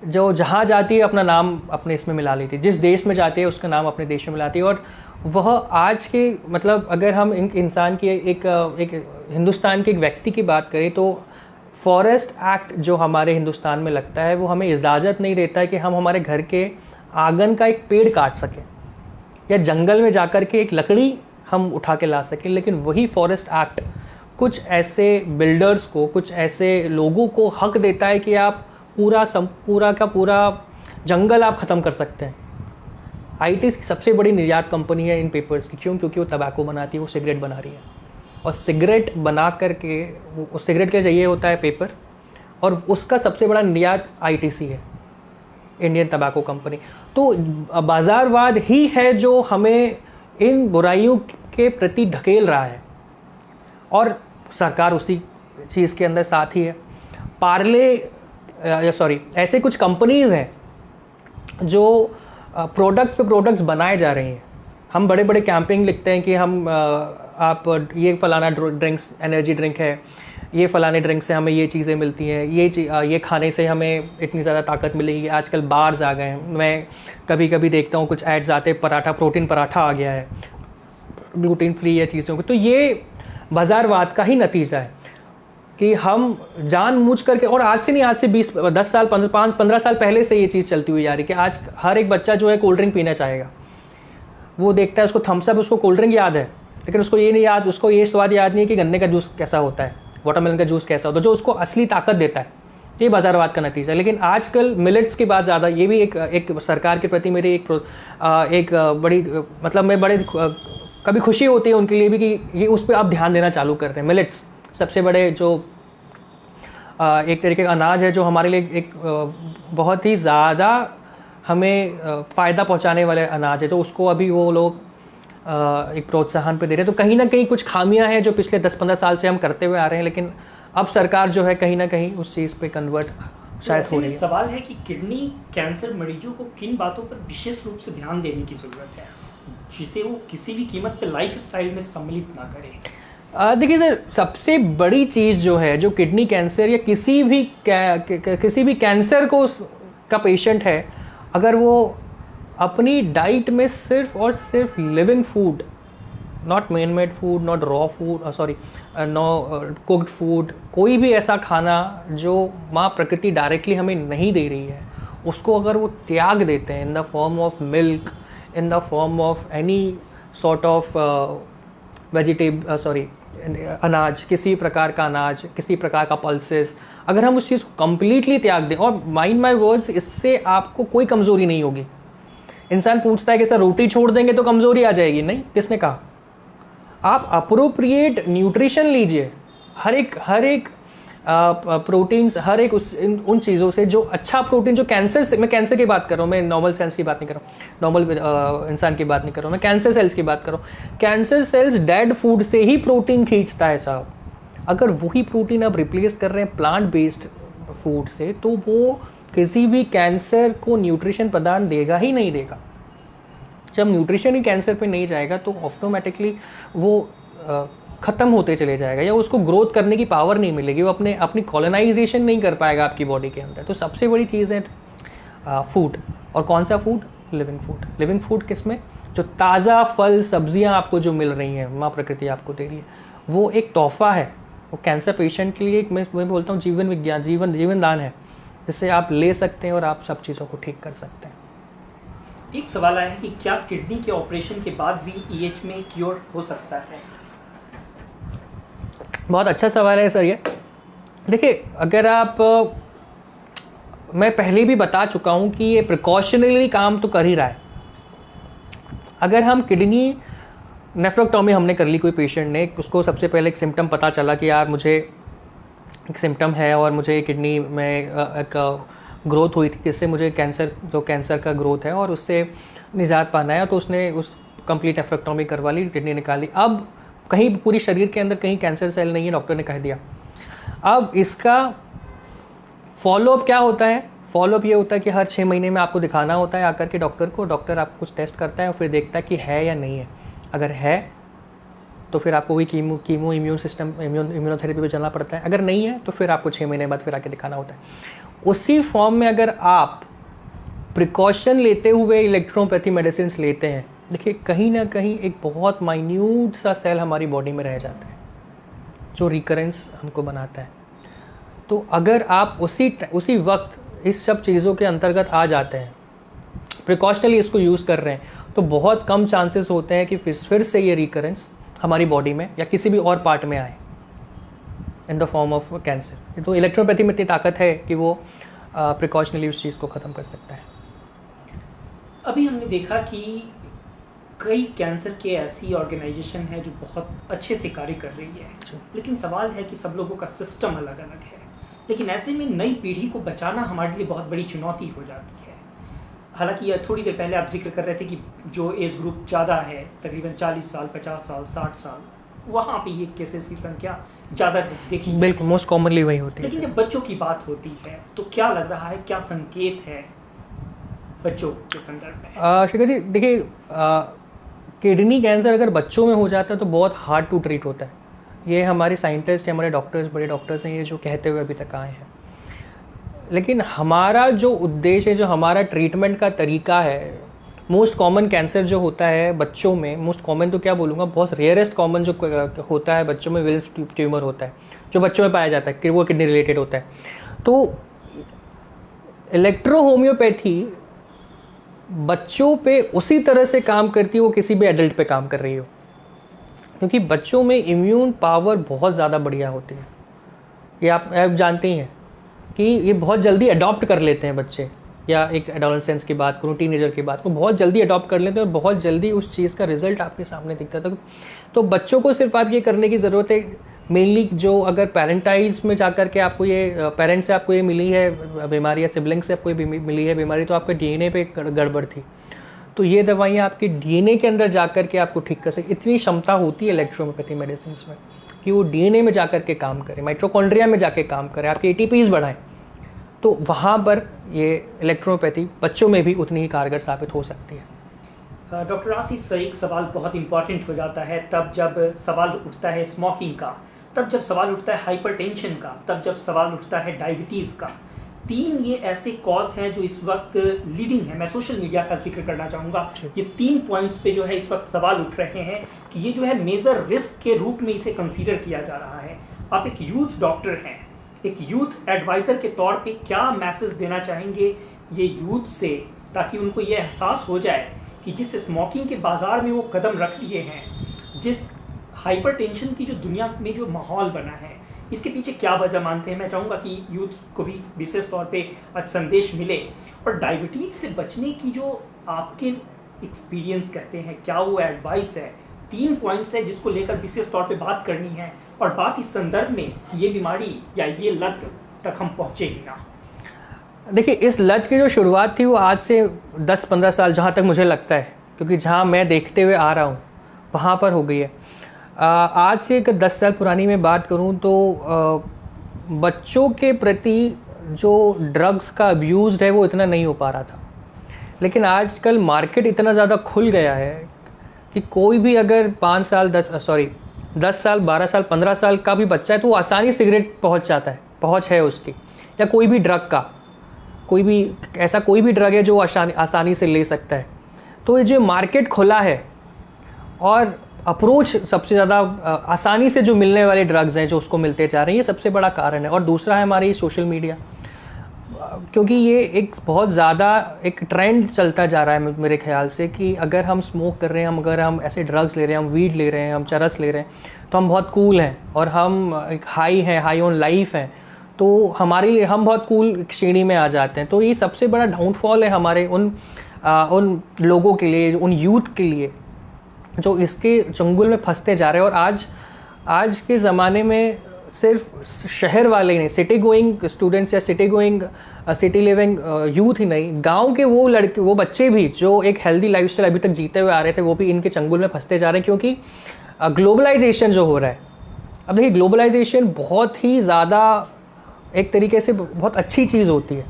जो जहाँ जाती है अपना नाम अपने इसमें मिला लेती है, जिस देश में जाती है उसका नाम अपने देश में मिलाती है। और वह आज के मतलब अगर हम इंसान की एक हिंदुस्तान के एक व्यक्ति की बात करें तो फॉरेस्ट एक्ट जो हमारे हिंदुस्तान में लगता है वो हमें इजाज़त नहीं देता है कि हम हमारे घर के आंगन का एक पेड़ काट सकें या जंगल में जाकर के एक लकड़ी हम उठा के ला सकें। लेकिन वही फॉरेस्ट एक्ट कुछ ऐसे बिल्डर्स को, कुछ ऐसे लोगों को हक देता है कि आप पूरा का पूरा जंगल आप ख़त्म कर सकते हैं। आईटीसी की सबसे बड़ी निर्यात कंपनी है इन पेपर्स की। क्यों? क्योंकि वो तंबाकू बनाती है, वो सिगरेट बना रही है और सिगरेट बना करके वो सिगरेट के चाहिए होता है पेपर, और उसका सबसे बड़ा निर्यात आईटीसी है, इंडियन टबैको कंपनी। तो बाज़ारवाद ही है जो हमें इन बुराइयों के प्रति ढकेल रहा है और सरकार उसी चीज़ के अंदर साथ ही है। ऐसे कुछ कंपनीज़ हैं जो प्रोडक्ट्स पे प्रोडक्ट्स बनाए जा रही हैं। हम बड़े बड़े कैंपिंग लिखते हैं कि हम आप ये फलाना ड्रिंक्स एनर्जी ड्रिंक है, ये फलाने ड्रिंक से हमें ये चीज़ें मिलती हैं, ये खाने से हमें इतनी ज़्यादा ताकत मिलेगी। आजकल बार्स आ गए हैं, मैं कभी कभी देखता हूँ कुछ एड्स आते हैं, पराठा, प्रोटीन पराठा आ गया है, ग्लूटेन फ्री या चीज़ों को। तो ये बाज़ारवाद का ही नतीजा है कि हम जानबूझ करके, और आज से नहीं, आज से 10 साल 15 साल पहले से ये चीज़ चलती हुई जा रही है कि आज हर एक बच्चा जो है कोल्ड ड्रिंक पीना चाहेगा। वो देखता है, उसको थम्स अप, उसको कोल्ड ड्रिंक याद है, लेकिन उसको ये नहीं याद, उसको ये स्वाद याद नहीं है कि गन्ने का जूस कैसा होता है, वाटरमेलन का जूस कैसा होता है, जो उसको असली ताकत देता है। ये बाज़ारवाद का नतीजा है। लेकिन आजकल मिलेट्स की बात ज़्यादा, ये भी एक सरकार के प्रति मेरी एक बड़ी मतलब मैं बड़े कभी खुशी होती है उनके लिए भी कि ये उस पर आप ध्यान देना चालू कर रहे हैं। मिलेट्स सबसे बड़े जो एक तरीके का अनाज है जो हमारे लिए एक बहुत ही ज़्यादा हमें फ़ायदा पहुंचाने वाले अनाज है, तो उसको अभी वो लोग एक प्रोत्साहन पे दे रहे हैं। तो कहीं ना कहीं कुछ खामियां हैं जो पिछले 10-15 साल से हम करते हुए आ रहे हैं, लेकिन अब सरकार जो है कहीं ना कहीं उस चीज़ पे कन्वर्ट शायद हो रही है। सवाल है कि किडनी कैंसर मरीजों को किन बातों पर विशेष रूप से ध्यान देने की ज़रूरत है जिसे वो किसी भी कीमत पे लाइफ स्टाइल में सम्मिलित ना करें? देखिए सर, सबसे बड़ी चीज़ जो है, जो किडनी कैंसर या किसी भी कैंसर का पेशेंट है, अगर वो अपनी डाइट में सिर्फ और सिर्फ living food, not man made food, not raw food, no cooked food, कोई भी ऐसा खाना जो माँ प्रकृति डायरेक्टली हमें नहीं दे रही है, उसको अगर वो त्याग देते हैं in the form of milk, in the form of any sort of अनाज, किसी प्रकार का अनाज, किसी प्रकार का पल्सेस, अगर हम उस चीज़ को कम्प्लीटली त्याग दें, और माइंड माई वर्ड्स, इससे आपको कोई कमज़ोरी नहीं होगी। इंसान पूछता है कि सर रोटी छोड़ देंगे तो कमज़ोरी आ जाएगी? नहीं, किसने कहा? आप अप्रोप्रिएट न्यूट्रिशन लीजिए, हर एक प्रोटीन्स, हर एक उन चीज़ों से जो अच्छा प्रोटीन, जो कैंसर से, मैं कैंसर की बात कर रहा हूँ, मैं नॉर्मल सेल्स की बात नहीं कर रहा हूँ, नॉर्मल इंसान की बात नहीं कर रहा हूँ, मैं कैंसर सेल्स की बात कर रहा हूँ। कैंसर सेल्स डेड फूड से ही प्रोटीन खींचता है साहब। अगर वही प्रोटीन आप रिप्लेस कर रहे हैं प्लांट बेस्ड फूड से, तो वो किसी भी कैंसर को न्यूट्रिशन प्रदान देगा ही नहीं देगा। जब न्यूट्रिशन ही कैंसर पे नहीं जाएगा तो ऑटोमेटिकली वो ख़त्म होते चले जाएगा, या उसको ग्रोथ करने की पावर नहीं मिलेगी, वो अपनी कॉलोनाइजेशन नहीं कर पाएगा आपकी बॉडी के अंदर। तो सबसे बड़ी चीज़ है फूड। और कौन सा food? Living food. Living food किसमें? जो ताज़ा फल सब्जियां आपको जो मिल रही हैं, माँ प्रकृति आपको दे रही है, वो एक तोहफा है। वो कैंसर पेशेंट के लिए मैं बोलता हूँ जीवन विज्ञान, जीवन दान है, जिससे आप ले सकते हैं और आप सब चीज़ों को ठीक कर सकते हैं। एक सवाल आया है कि क्या किडनी के ऑपरेशन के बाद भी EH में क्योर हो सकता है? बहुत अच्छा सवाल है सर ये। देखिए, अगर आप मैं पहले भी बता चुका हूँ कि ये प्रिकॉशनरी काम तो कर ही रहा है। अगर हम किडनी नेफ्रोक्टोमी हमने कर ली, कोई पेशेंट ने, उसको सबसे पहले एक सिम्टम पता चला कि यार मुझे एक सिम्टम है और मुझे किडनी में एक ग्रोथ हुई थी जिससे मुझे कैंसर का ग्रोथ है और उससे निजात पाना है, तो उसने उस कंप्लीट नेफ्रोक्टोमी करवा ली, किडनी निकाली। अब कहीं पूरी शरीर के अंदर कहीं कैंसर सेल नहीं है, डॉक्टर ने कह दिया। अब इसका फॉलोअप क्या होता है? फॉलोअप ये होता है कि हर 6 महीने में आपको दिखाना होता है आकर के डॉक्टर को। डॉक्टर आपको कुछ टेस्ट करता है और फिर देखता है कि है या नहीं है। अगर है तो फिर आपको वही कीमो इम्यूनोथेरेपी पे चलना पड़ता है। अगर नहीं है तो फिर आपको 6 महीने बाद फिर आके दिखाना होता है। उसी फॉर्म में अगर आप प्रिकॉशन लेते हुए इलेक्ट्रोपैथी मेडिसिन लेते हैं, देखिए कहीं ना कहीं एक बहुत माइन्यूट सा सेल हमारी बॉडी में रह जाता है जो रिकरेंस हमको बनाता है। तो अगर आप उसी वक्त इस सब चीज़ों के अंतर्गत आ जाते हैं, प्रिकॉशनली इसको यूज़ कर रहे हैं, तो बहुत कम चांसेस होते हैं कि फिर से ये रिकरेंस हमारी बॉडी में या किसी भी और पार्ट में आए in the form of cancer. तो इलेक्ट्रोपैथी में इतनी ताकत है कि वो प्रिकॉशनली उस चीज़ को ख़त्म कर सकता है। अभी हमने देखा कि कई कैंसर के ऐसी ऑर्गेनाइजेशन है जो बहुत अच्छे से कार्य कर रही है, लेकिन सवाल है कि सब लोगों का सिस्टम अलग अलग है। लेकिन ऐसे में नई पीढ़ी को बचाना हमारे लिए बहुत बड़ी चुनौती हो जाती है। हालांकि यह थोड़ी देर पहले आप जिक्र कर रहे थे कि जो एज ग्रुप ज़्यादा है, तकरीबन 40 साल, 50 साल, 60 साल, वहाँ पे ये केसेस की संख्या ज़्यादा देखी, बिल्कुल मोस्ट कॉमनली वही होती है। लेकिन जब बच्चों की बात होती है तो क्या लग रहा है, क्या संकेत है बच्चों के संदर्भ में? शिखर जी, देखिए किडनी कैंसर अगर बच्चों में हो जाता है तो बहुत हार्ड टू ट्रीट होता है। ये हमारे साइंटिस्ट, हमारे डॉक्टर्स, बड़े डॉक्टर्स हैं, ये जो कहते हुए अभी तक आए हैं। लेकिन हमारा जो उद्देश्य है, जो हमारा ट्रीटमेंट का तरीका है, मोस्ट कॉमन कैंसर जो होता है बच्चों में, मोस्ट कॉमन तो क्या बोलूँगा, बहुत रेयरेस्ट कॉमन जो होता है बच्चों में, विल्स ट्यूमर होता है जो बच्चों में पाया जाता है कि वो किडनी रिलेटेड होता है। तो इलेक्ट्रो होम्योपैथी बच्चों पे उसी तरह से काम करती है वो किसी भी एडल्ट पे काम कर रही हो, क्योंकि बच्चों में इम्यून पावर बहुत ज़्यादा बढ़िया होती है। ये आप जानते ही हैं कि ये बहुत जल्दी अडॉप्ट कर लेते हैं बच्चे, या एक एडोलेसेंस की बात करूँ, टीनेजर की बात को बहुत जल्दी अडॉप्ट कर लेते हैं और बहुत जल्दी उस चीज़ का रिजल्ट आपके सामने दिखता है। तो बच्चों को सिर्फ आप ये करने की ज़रूरत है, मेनली जो अगर पेरेंटाइज में जाकर के आपको ये पेरेंट्स से आपको ये मिली है बीमारी या सिबलिंग से आपको ये मिली है बीमारी, तो आपके DNA पे गड़बड़ थी, तो ये दवाइयाँ आपकी DNA के अंदर जाकर के आपको ठीक कर सकती। इतनी क्षमता होती है इलेक्ट्रोहोम्योपैथी मेडिसिन में कि वो DNA में जाकर के काम करे, माइटोकॉन्ड्रिया में जाके काम करे, आपके ATPs बढ़ाएं। तो वहाँ पर ये इलेक्ट्रोहोम्योपैथी बच्चों में भी उतनी ही कारगर साबित हो सकती है। डॉक्टर आशीष, एक सवाल बहुत इंपॉर्टेंट हो जाता है तब जब सवाल उठता है स्मोकिंग का, तब जब सवाल उठता है हाइपरटेंशन का, तब जब सवाल उठता है डायबिटीज़ का। 3 ये ऐसे कॉज हैं जो इस वक्त लीडिंग है। मैं सोशल मीडिया का जिक्र करना चाहूँगा। ये 3 पॉइंट्स पे जो है इस वक्त सवाल उठ रहे हैं कि ये जो है मेजर रिस्क के रूप में इसे कंसीडर किया जा रहा है। आप एक यूथ डॉक्टर हैं, एक यूथ एडवाइज़र के तौर पे क्या मैसेज देना चाहेंगे ये यूथ से, ताकि उनको ये एहसास हो जाए कि जिस स्मोकिंग के बाज़ार में वो कदम रख दिए हैं, जिस हाइपरटेंशन की जो दुनिया में जो माहौल बना है, इसके पीछे क्या वजह मानते हैं? मैं चाहूँगा कि यूथ को भी विशेष तौर पे आज संदेश मिले। और डायबिटीज़ से बचने की जो आपके एक्सपीरियंस कहते हैं, क्या वो एडवाइस है? 3 पॉइंट्स है जिसको लेकर विशेष तौर पे बात करनी है, और बात इस संदर्भ में कि ये बीमारी या ये लत तक हम पहुँचे ही ना। देखिए, इस लत की जो शुरुआत थी वो आज से 10-15 साल, जहाँ तक मुझे लगता है, क्योंकि जहाँ मैं देखते हुए आ रहा हूँ वहाँ पर हो गई है। आज से एक 10 साल पुरानी मैं बात करूं तो बच्चों के प्रति जो ड्रग्स का अब्यूज़ है वो इतना नहीं हो पा रहा था। लेकिन आजकल मार्केट इतना ज़्यादा खुल गया है कि कोई भी अगर 5 साल 10 साल 12 साल 15 साल का भी बच्चा है तो वो आसानी सिगरेट पहुंच है उसकी, या कोई भी ड्रग का, कोई भी ड्रग है जो आसानी से ले सकता है। तो ये जो मार्केट खुला है और अप्रोच सबसे ज़्यादा आसानी से जो मिलने वाले ड्रग्स हैं जो उसको मिलते जा रहे हैं, ये सबसे बड़ा कारण है। और दूसरा है हमारी सोशल मीडिया, क्योंकि ये एक बहुत ज़्यादा एक ट्रेंड चलता जा रहा है मेरे ख्याल से कि अगर हम स्मोक कर रहे हैं, अगर हम ऐसे ड्रग्स ले रहे हैं, हम वीड ले रहे हैं, हम चरस ले रहे हैं, तो हम बहुत कूल हैं और हम एक हाई ऑन लाइफ हैं, तो हमारे लिए हम बहुत कूल श्रेणी में आ जाते हैं। तो ये सबसे बड़ा डाउनफॉल है हमारे उन लोगों के लिए, उन यूथ के लिए जो इसके चंगुल में फंसते जा रहे हैं। और आज के ज़माने में सिर्फ शहर वाले ही नहीं, सिटी गोइंग स्टूडेंट्स या सिटी लिविंग यूथ ही नहीं, गांव के वो बच्चे भी जो एक हेल्दी लाइफस्टाइल अभी तक जीते हुए आ रहे थे, वो भी इनके चंगुल में फंसते जा रहे हैं। क्योंकि ग्लोबलाइजेशन जो हो रहा है, अब देखिए ग्लोबलाइजेशन बहुत ही ज़्यादा एक तरीके से बहुत अच्छी चीज़ होती है,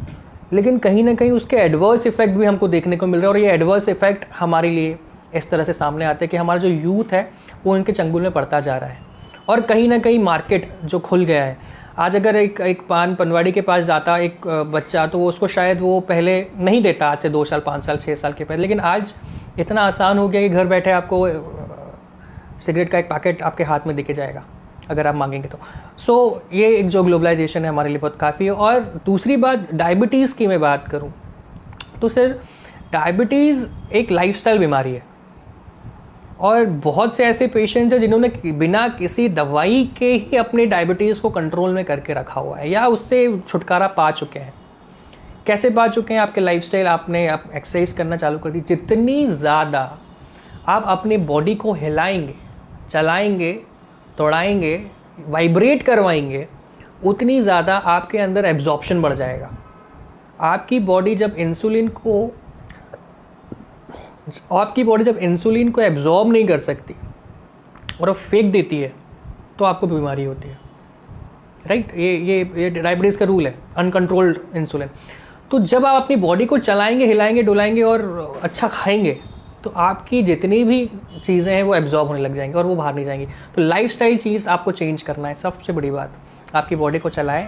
लेकिन कहीं ना कहीं उसके एडवर्स इफेक्ट भी हमको देखने को मिल रहे हैं। और ये एडवर्स इफेक्ट हमारे लिए इस तरह से सामने आते हैं कि हमारा जो यूथ है वो इनके चंगुल में पड़ता जा रहा है। और कहीं ना कहीं मार्केट जो खुल गया है, आज अगर एक पनवाड़ी के पास जाता एक बच्चा, तो वो उसको शायद वो पहले नहीं देता, आज से 2 साल 5 साल 6 साल के पहले, लेकिन आज इतना आसान हो गया कि घर बैठे आपको सिगरेट का एक पैकेट आपके हाथ में दिखे जाएगा अगर आप मांगेंगे तो। सो ये एक जो ग्लोबलाइजेशन है हमारे लिए बहुत काफ़ी है। और दूसरी बात, डायबिटीज़ की मैं बात करूँ तो सर डायबिटीज़ एक लाइफस्टाइल बीमारी है, और बहुत से ऐसे पेशेंट्स हैं जिन्होंने बिना किसी दवाई के ही अपने डायबिटीज़ को कंट्रोल में करके रखा हुआ है या उससे छुटकारा पा चुके हैं। कैसे पा चुके हैं? आपके लाइफस्टाइल, आपने एक्सरसाइज करना चालू कर दी। जितनी ज़्यादा आप अपने बॉडी को हिलाएंगे, चलाएंगे, दौड़ाएंगे, वाइब्रेट करवाएंगे, उतनी ज़्यादा आपके अंदर एब्जॉर्प्शन बढ़ जाएगा। आपकी बॉडी जब इंसुलिन को एब्जॉर्ब नहीं कर सकती और वो फेंक देती है, तो आपको बीमारी होती है, राइट। ये डायबिटीज़ का रूल है, अनकंट्रोल्ड इंसुलिन। तो जब आप अपनी बॉडी को चलाएंगे, हिलाएंगे, डुलाएंगे और अच्छा खाएंगे, तो आपकी जितनी भी चीज़ें हैं वो एब्जॉर्ब होने लग जाएंगी और वो बाहर नहीं जाएंगी। तो लाइफस्टाइल चीज़ आपको चेंज करना है, सबसे बड़ी बात। आपकी बॉडी को चलाएं,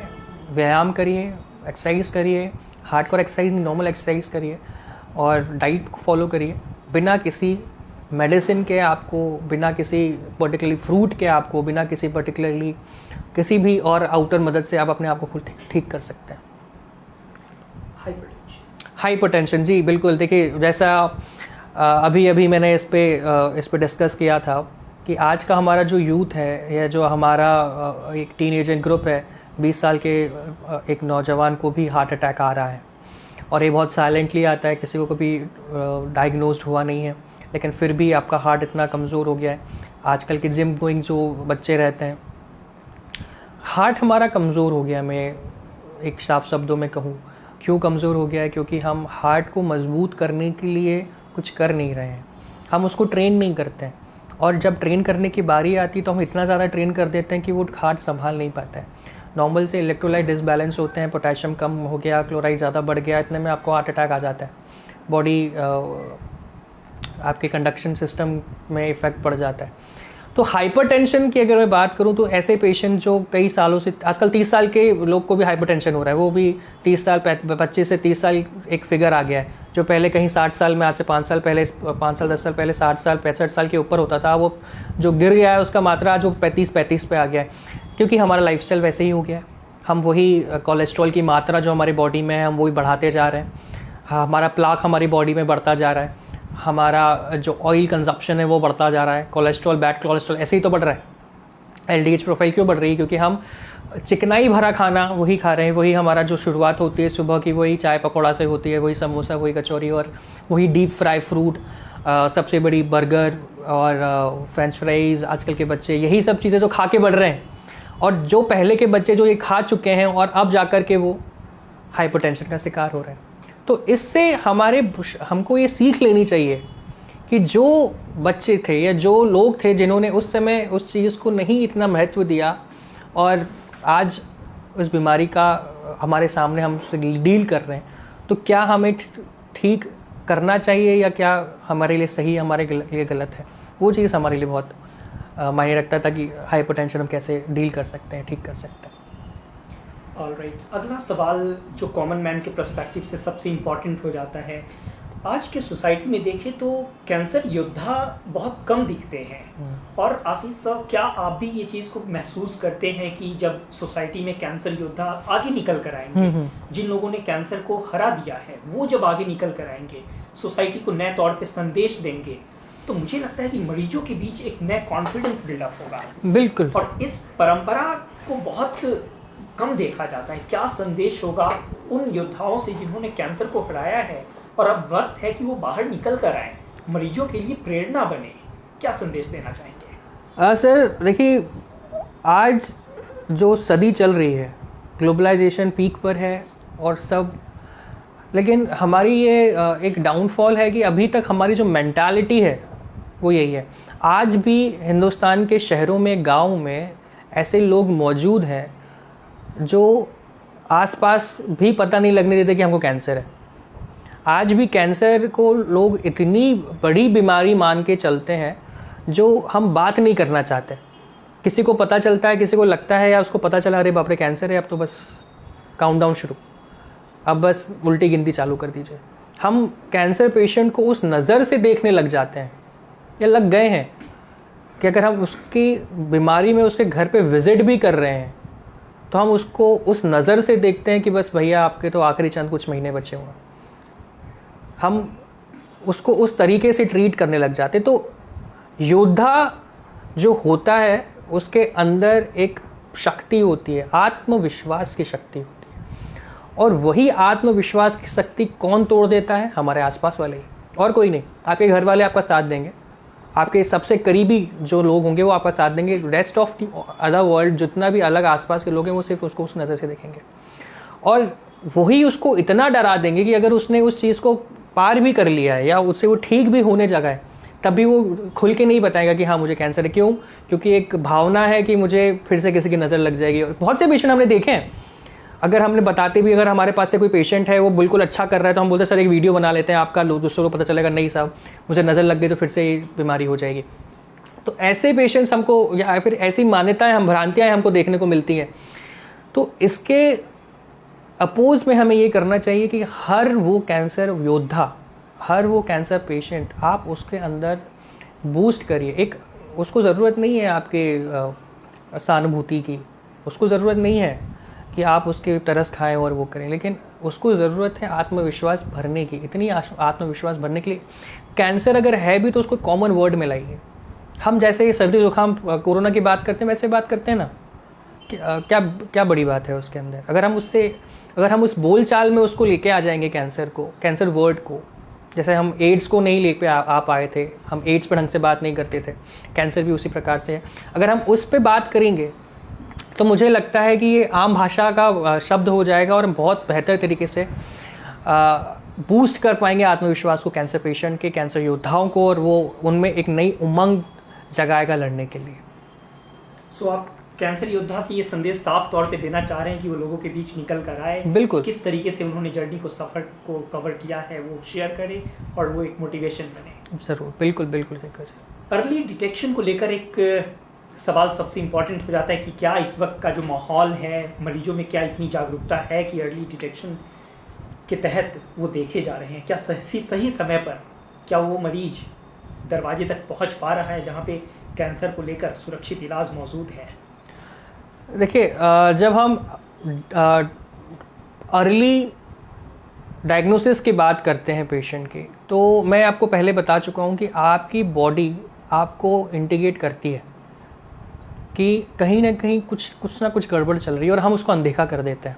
व्यायाम करिए, एक्सरसाइज करिए, हार्डकोर एक्सरसाइज नहीं, नॉर्मल एक्सरसाइज करिए, और डाइट को फॉलो करिए। बिना किसी मेडिसिन के आपको, बिना किसी पर्टिकुलरली फ्रूट के आपको, बिना किसी पर्टिकुलरली किसी भी और आउटर मदद से आप अपने आप को खुद ठीक कर सकते हैं। हाइपरटेंशन, जी बिल्कुल। देखिए, जैसा अभी मैंने इस पे डिस्कस किया था कि आज का हमारा जो यूथ है, या जो हमारा एक टीनेजर ग्रुप है, 20 साल के एक नौजवान को भी हार्ट अटैक आ रहा है, और ये बहुत साइलेंटली आता है, किसी को कभी डायग्नोस्ड हुआ नहीं है, लेकिन फिर भी आपका हार्ट इतना कमज़ोर हो गया है। आजकल के जिम गोइंग जो बच्चे रहते हैं, हार्ट हमारा कमज़ोर हो गया। मैं एक साफ शब्दों में कहूँ, क्यों कमज़ोर हो गया है? क्योंकि हम हार्ट को मजबूत करने के लिए कुछ कर नहीं रहे हैं, हम उसको ट्रेन नहीं करते हैं। और जब ट्रेन करने की बारी आती तो हम इतना ज़्यादा ट्रेन कर देते हैं कि वो हार्ट संभाल नहीं पाता है। नॉर्मल से इलेक्ट्रोलाइट डिसबैलेंस होते हैं, पोटेशियम कम हो गया, क्लोराइड ज़्यादा बढ़ गया, इतने में आपको हार्ट अटैक आ जाता है। बॉडी आपके कंडक्शन सिस्टम में इफ़ेक्ट पड़ जाता है। तो हाइपरटेंशन की अगर मैं बात करूं तो ऐसे पेशेंट जो कई सालों से, आजकल 30 साल के लोग को भी हाइपरटेंशन हो रहा है, वो भी 30 साल 25 से 30 साल एक फिगर आ गया है, जो पहले कहीं 60 साल में, आज से 5 साल 10 साल पहले 60 साल 65 साल के ऊपर होता था, वो जो गिर गया है उसका मात्रा जो 35 पे आ गया है, क्योंकि हमारा लाइफस्टाइल वैसे ही हो गया है। हम वही कोलेस्ट्रॉल की मात्रा जो हमारी बॉडी में है, हम वही बढ़ाते जा रहे हैं। हमारा प्लाक हमारी बॉडी में बढ़ता जा रहा है, हमारा जो ऑयल कंजप्शन है वो बढ़ता जा रहा है, कोलेस्ट्रॉल, बैड कोलेस्ट्रॉल ऐसे ही तो बढ़ रहा है। एलडीएच प्रोफाइल क्यों बढ़ रही है? क्योंकि हम चिकनाई भरा खाना वही खा रहे हैं, वही हमारा जो शुरुआत होती है सुबह की, वही चाय पकौड़ा से होती है, वही समोसा, वही कचौरी, और वही डीप फ्राई फ्रूट, सबसे बड़ी बर्गर और फ्रेंच फ्राइज़। आजकल के बच्चे यही सब चीज़ें जो खा के बढ़ रहे हैं, और जो पहले के बच्चे जो ये खा चुके हैं और अब जाकर के वो हाइपरटेंशन का शिकार हो रहे हैं। तो इससे हमको ये सीख लेनी चाहिए कि जो बच्चे थे या जो लोग थे जिन्होंने उस समय उस चीज़ को नहीं इतना महत्व दिया, और आज उस बीमारी का हमारे सामने हम डील कर रहे हैं, तो क्या हमें ठीक करना चाहिए या क्या हमारे लिए सही है, हमारे लिए गलत है, वो चीज़ हमारे लिए बहुत मायने रखता है, ताकि हाइपरटेंशन हम कैसे डील कर सकते हैं, ठीक कर सकते हैं। ऑलराइट, अगला सवाल जो कॉमन मैन के पर्सपेक्टिव से सबसे इम्पॉर्टेंट हो जाता है, आज के सोसाइटी में देखें तो कैंसर योद्धा बहुत कम दिखते हैं। और आशीष साहब, क्या आप भी ये चीज़ को महसूस करते हैं कि जब सोसाइटी में कैंसर योद्धा आगे निकल कर आएंगे, जिन लोगों ने कैंसर को हरा दिया है वो जब आगे निकल कर आएंगे, सोसाइटी को नए तौर पे संदेश देंगे, तो मुझे लगता है कि मरीजों के बीच एक नया कॉन्फिडेंस बिल्डअप होगा। बिल्कुल। और इस परंपरा को बहुत कम देखा जाता है। क्या संदेश होगा उन योद्धाओं से जिन्होंने कैंसर को हराया है और अब वक्त है कि वो बाहर निकल कर आए, मरीजों के लिए प्रेरणा बने? क्या संदेश देना चाहेंगे? सर देखिए, आज जो सदी चल रही है, ग्लोबलाइजेशन पीक पर है और सब, लेकिन हमारी ये एक डाउनफॉल है कि अभी तक हमारी जो मेंटालिटी है वो यही है। आज भी हिंदुस्तान के शहरों में, गांव में ऐसे लोग मौजूद हैं जो आसपास भी पता नहीं लगने देते कि हमको कैंसर है। आज भी कैंसर को लोग इतनी बड़ी बीमारी मान के चलते हैं जो हम बात नहीं करना चाहते। किसी को पता चलता है, किसी को लगता है या उसको पता चला अरे बाप रे कैंसर है, अब तो बस काउंटडाउन शुरू, अब बस उल्टी गिनती चालू कर दीजिए। हम कैंसर पेशेंट को उस नज़र से देखने लग जाते हैं या लग गए हैं कि अगर हम उसकी बीमारी में उसके घर पे विज़िट भी कर रहे हैं तो हम उसको उस नज़र से देखते हैं कि बस भैया आपके तो आखिरी चंद कुछ महीने बचे हुए। हम उसको उस तरीके से ट्रीट करने लग जाते। तो योद्धा जो होता है उसके अंदर एक शक्ति होती है, आत्मविश्वास की शक्ति होती है, और वही आत्मविश्वास की शक्ति कौन तोड़ देता है? हमारे आसपास वाले ही, और कोई नहीं। आपके घर वाले आपका साथ देंगे, आपके सबसे करीबी जो लोग होंगे वो आपका साथ देंगे। Rest of the other world, जितना भी अलग आसपास के लोग हैं, वो सिर्फ उसको उस नज़र से देखेंगे और वही उसको इतना डरा देंगे कि अगर उसने उस चीज़ को पार भी कर लिया है या उससे वो ठीक भी होने जगह है, तब भी वो खुल के नहीं बताएगा कि हाँ मुझे कैंसर है। क्यों? क्योंकि एक भावना है कि मुझे फिर से किसी की नज़र लग जाएगी। और बहुत से पेशेंट हमने देखे हैं, अगर हमने बताते भी, अगर हमारे पास से कोई पेशेंट है वो बिल्कुल अच्छा कर रहा है तो हम बोलते हैं सर एक वीडियो बना लेते हैं आपका, दूसरों को पता चलेगा नहीं साहब मुझे नज़र लग गई तो फिर से ये बीमारी हो जाएगी। तो ऐसे पेशेंट्स हमको, या फिर ऐसी मान्यताएं, हम भ्रांतियाँ हमको देखने को मिलती हैं। तो इसके अपोज में हमें ये करना चाहिए कि हर वो कैंसर योद्धा, हर वो कैंसर पेशेंट, आप उसके अंदर बूस्ट करिए। एक उसको ज़रूरत नहीं है आपके सहानुभूति की, उसको ज़रूरत नहीं है कि आप उसके तरस खाएं और वो करें, लेकिन उसको ज़रूरत है आत्मविश्वास भरने की, इतनी आत्मविश्वास भरने के लिए। कैंसर अगर है भी तो उसको कॉमन वर्ड में लाइए। हम जैसे सर्दी जुकाम कोरोना की बात करते हैं वैसे बात करते हैं ना, क्या क्या बड़ी बात है उसके अंदर? अगर हम उस बोल चाल में उसको लेके आ जाएंगे कैंसर को, कैंसर वर्ड को, जैसे हम एड्स को नहीं ले पे आ पाए थे, हम एड्स पर ढंग से बात नहीं करते थे, कैंसर भी उसी प्रकार से है। अगर हम उस पर बात करेंगे तो मुझे लगता है कि ये आम भाषा का शब्द हो जाएगा और बहुत बेहतर तरीके से बूस्ट कर पाएंगे आत्मविश्वास को कैंसर पेशेंट के, कैंसर योद्धाओं को, और वो उनमें एक नई उमंग जगाएगा लड़ने के लिए। सो आप कैंसर योद्धा से ये संदेश साफ तौर पे देना चाह रहे हैं कि वो लोगों के बीच निकल कर आए, बिल्कुल, किस तरीके से उन्होंने जर्नी को, सफ़र को कवर किया है वो शेयर करें और वो एक मोटिवेशन बने। ज़रूर, बिल्कुल बिल्कुल। अर्ली डिटेक्शन को लेकर एक सवाल सबसे इम्पॉर्टेंट हो जाता है कि क्या इस वक्त का जो माहौल है, मरीजों में क्या इतनी जागरूकता है कि अर्ली डिटेक्शन के तहत वो देखे जा रहे हैं? क्या सही समय पर क्या वो मरीज दरवाजे तक पहुंच पा रहा है जहां पे कैंसर को लेकर सुरक्षित इलाज मौजूद है? देखिए, जब हम अर्ली डायग्नोसिस की बात करते हैं पेशेंट की, तो मैं आपको पहले बता चुका हूँ कि आपकी बॉडी आपको इंडिकेट करती है कि कहीं ना कहीं कुछ ना कुछ गड़बड़ चल रही है और हम उसको अनदेखा कर देते हैं।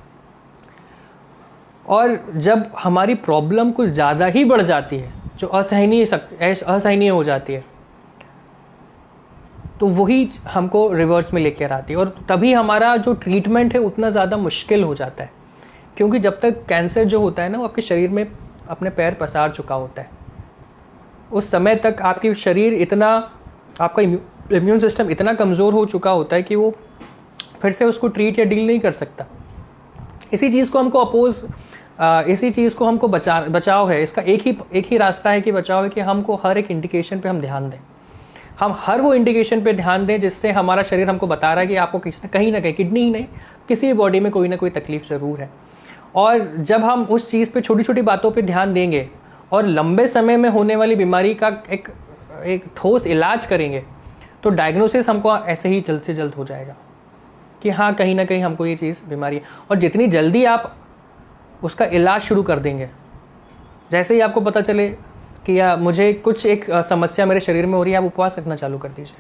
और जब हमारी प्रॉब्लम कुछ ज़्यादा ही बढ़ जाती है, जो असहनीय हो जाती है, तो वही हमको रिवर्स में लेकर आती है और तभी हमारा जो ट्रीटमेंट है उतना ज़्यादा मुश्किल हो जाता है। क्योंकि जब तक कैंसर जो होता है ना, वो आपके शरीर में अपने पैर पसार चुका होता है, उस समय तक आपकी शरीर इतना, आपका इम्यून सिस्टम इतना कमज़ोर हो चुका होता है कि वो फिर से उसको ट्रीट या डील नहीं कर सकता। इसी चीज़ को हमको अपोज इसी चीज़ को हमको बचाव है, इसका एक ही रास्ता है कि बचाव है कि हमको हर एक इंडिकेशन पे हम ध्यान दें। हम हर वो इंडिकेशन पे ध्यान दें जिससे हमारा शरीर हमको बता रहा है कि आपको कहीं ना कहीं, किडनी ही नहीं, किसी भी बॉडी में कोई ना कोई तकलीफ ज़रूर है। और जब हम उस चीज़ पे, छोटी छोटी बातों पे ध्यान देंगे और लंबे समय में होने वाली बीमारी का एक ठोस इलाज करेंगे, तो डायग्नोसिस हमको ऐसे ही जल्द से जल्द हो जाएगा कि हाँ, कहीं ना कहीं हमको ये चीज़ बीमारी है। और जितनी जल्दी आप उसका इलाज शुरू कर देंगे, जैसे ही आपको पता चले कि या मुझे कुछ एक समस्या मेरे शरीर में हो रही है, आप उपवास रखना चालू कर दीजिए।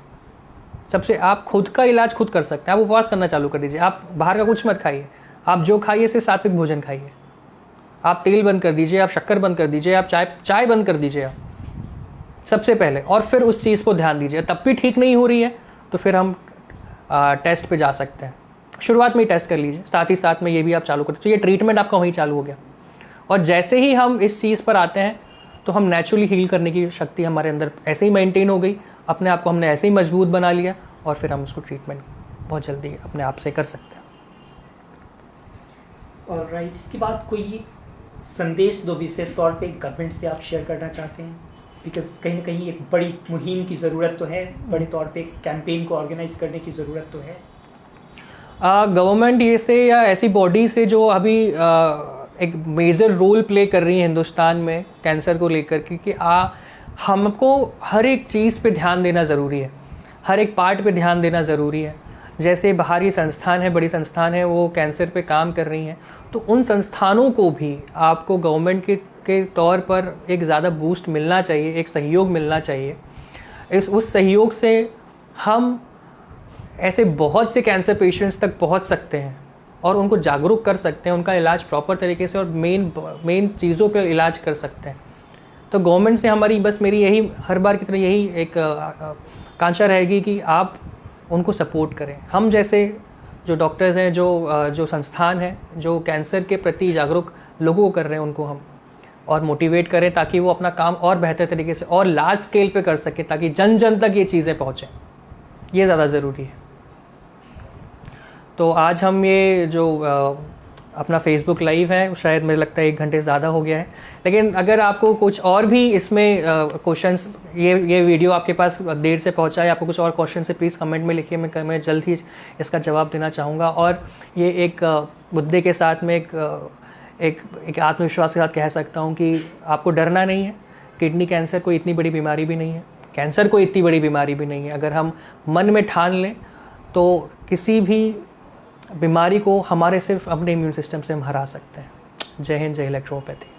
सबसे आप खुद का इलाज खुद कर सकते हैं, आप उपवास करना चालू कर दीजिए। आप बाहर का कुछ मत खाइए, आप जो खाइए सिर्फ सात्विक भोजन खाइए। आप तेल बंद कर दीजिए, आप शक्कर बंद कर दीजिए, आप चाय बंद कर दीजिए आप सबसे पहले, और फिर उस चीज़ को ध्यान दीजिए। तब भी ठीक नहीं हो रही है तो फिर हम टेस्ट पे जा सकते हैं। शुरुआत में ही टेस्ट कर लीजिए, साथ ही साथ में ये भी आप चालू करते, तो ये ट्रीटमेंट आपका वहीं चालू हो गया। और जैसे ही हम इस चीज़ पर आते हैं तो हम नेचुरली हील करने की शक्ति हमारे अंदर ऐसे ही मेंटेन हो गई, अपने आप को हमने ऐसे ही मजबूत बना लिया, और फिर हम उसको ट्रीटमेंट बहुत जल्दी अपने आप से कर सकते हैं। ऑलराइट, इसके बाद कोई संदेश दो विशेष तौर पे गवर्नमेंट से आप शेयर करना चाहते हैं? बिकॉज कहीं ना कहीं एक बड़ी मुहिम की ज़रूरत तो है, बड़े तौर पे कैंपेन को ऑर्गेनाइज करने की ज़रूरत तो है। गवर्नमेंट ये से या ऐसी बॉडी से जो अभी एक मेजर रोल प्ले कर रही है हिंदुस्तान में कैंसर को लेकर के, कि हमको हर एक चीज़ पे ध्यान देना ज़रूरी है, हर एक पार्ट पे ध्यान देना ज़रूरी है। जैसे बाहरी संस्थान है, बड़ी संस्थान है, वो कैंसर पे काम कर रही हैं, तो उन संस्थानों को भी आपको गवर्नमेंट के तौर पर एक ज़्यादा बूस्ट मिलना चाहिए, एक सहयोग मिलना चाहिए। उस सहयोग से हम ऐसे बहुत से कैंसर पेशेंट्स तक पहुंच सकते हैं और उनको जागरूक कर सकते हैं, उनका इलाज प्रॉपर तरीके से और मेन चीज़ों पे इलाज कर सकते हैं। तो गवर्नमेंट से मेरी यही हर बार की तरह यही एक कांक्षा रहेगी कि आप उनको सपोर्ट करें। हम जैसे जो डॉक्टर्स हैं, जो संस्थान हैं, जो कैंसर के प्रति जागरूक लोगों को कर रहे हैं, उनको हम और मोटिवेट करें ताकि वो अपना काम और बेहतर तरीके से और लार्ज स्केल पे कर सकें, ताकि जन जन तक ये चीज़ें पहुँचें। ये ज़्यादा ज़रूरी है। तो आज हम ये जो अपना फेसबुक लाइव है, शायद मुझे लगता है 1 घंटे ज़्यादा हो गया है, लेकिन अगर आपको कुछ और भी इसमें क्वेश्चंस, ये वीडियो आपके पास देर से पहुंचा है, आपको कुछ और क्वेश्चन है, प्लीज़ कमेंट में लिखिए, मैं जल्द ही इसका जवाब देना चाहूँगा। और ये एक मुद्दे के साथ में एक आत्मविश्वास के साथ कह सकता हूँ कि आपको डरना नहीं है। किडनी कैंसर कोई इतनी बड़ी बीमारी भी नहीं है, कैंसर कोई इतनी बड़ी बीमारी भी नहीं है। अगर हम मन में ठान लें तो किसी भी बीमारी को हमारे सिर्फ अपने इम्यून सिस्टम से हम हरा सकते हैं। जय हिंद, जय इलेक्ट्रोपैथी।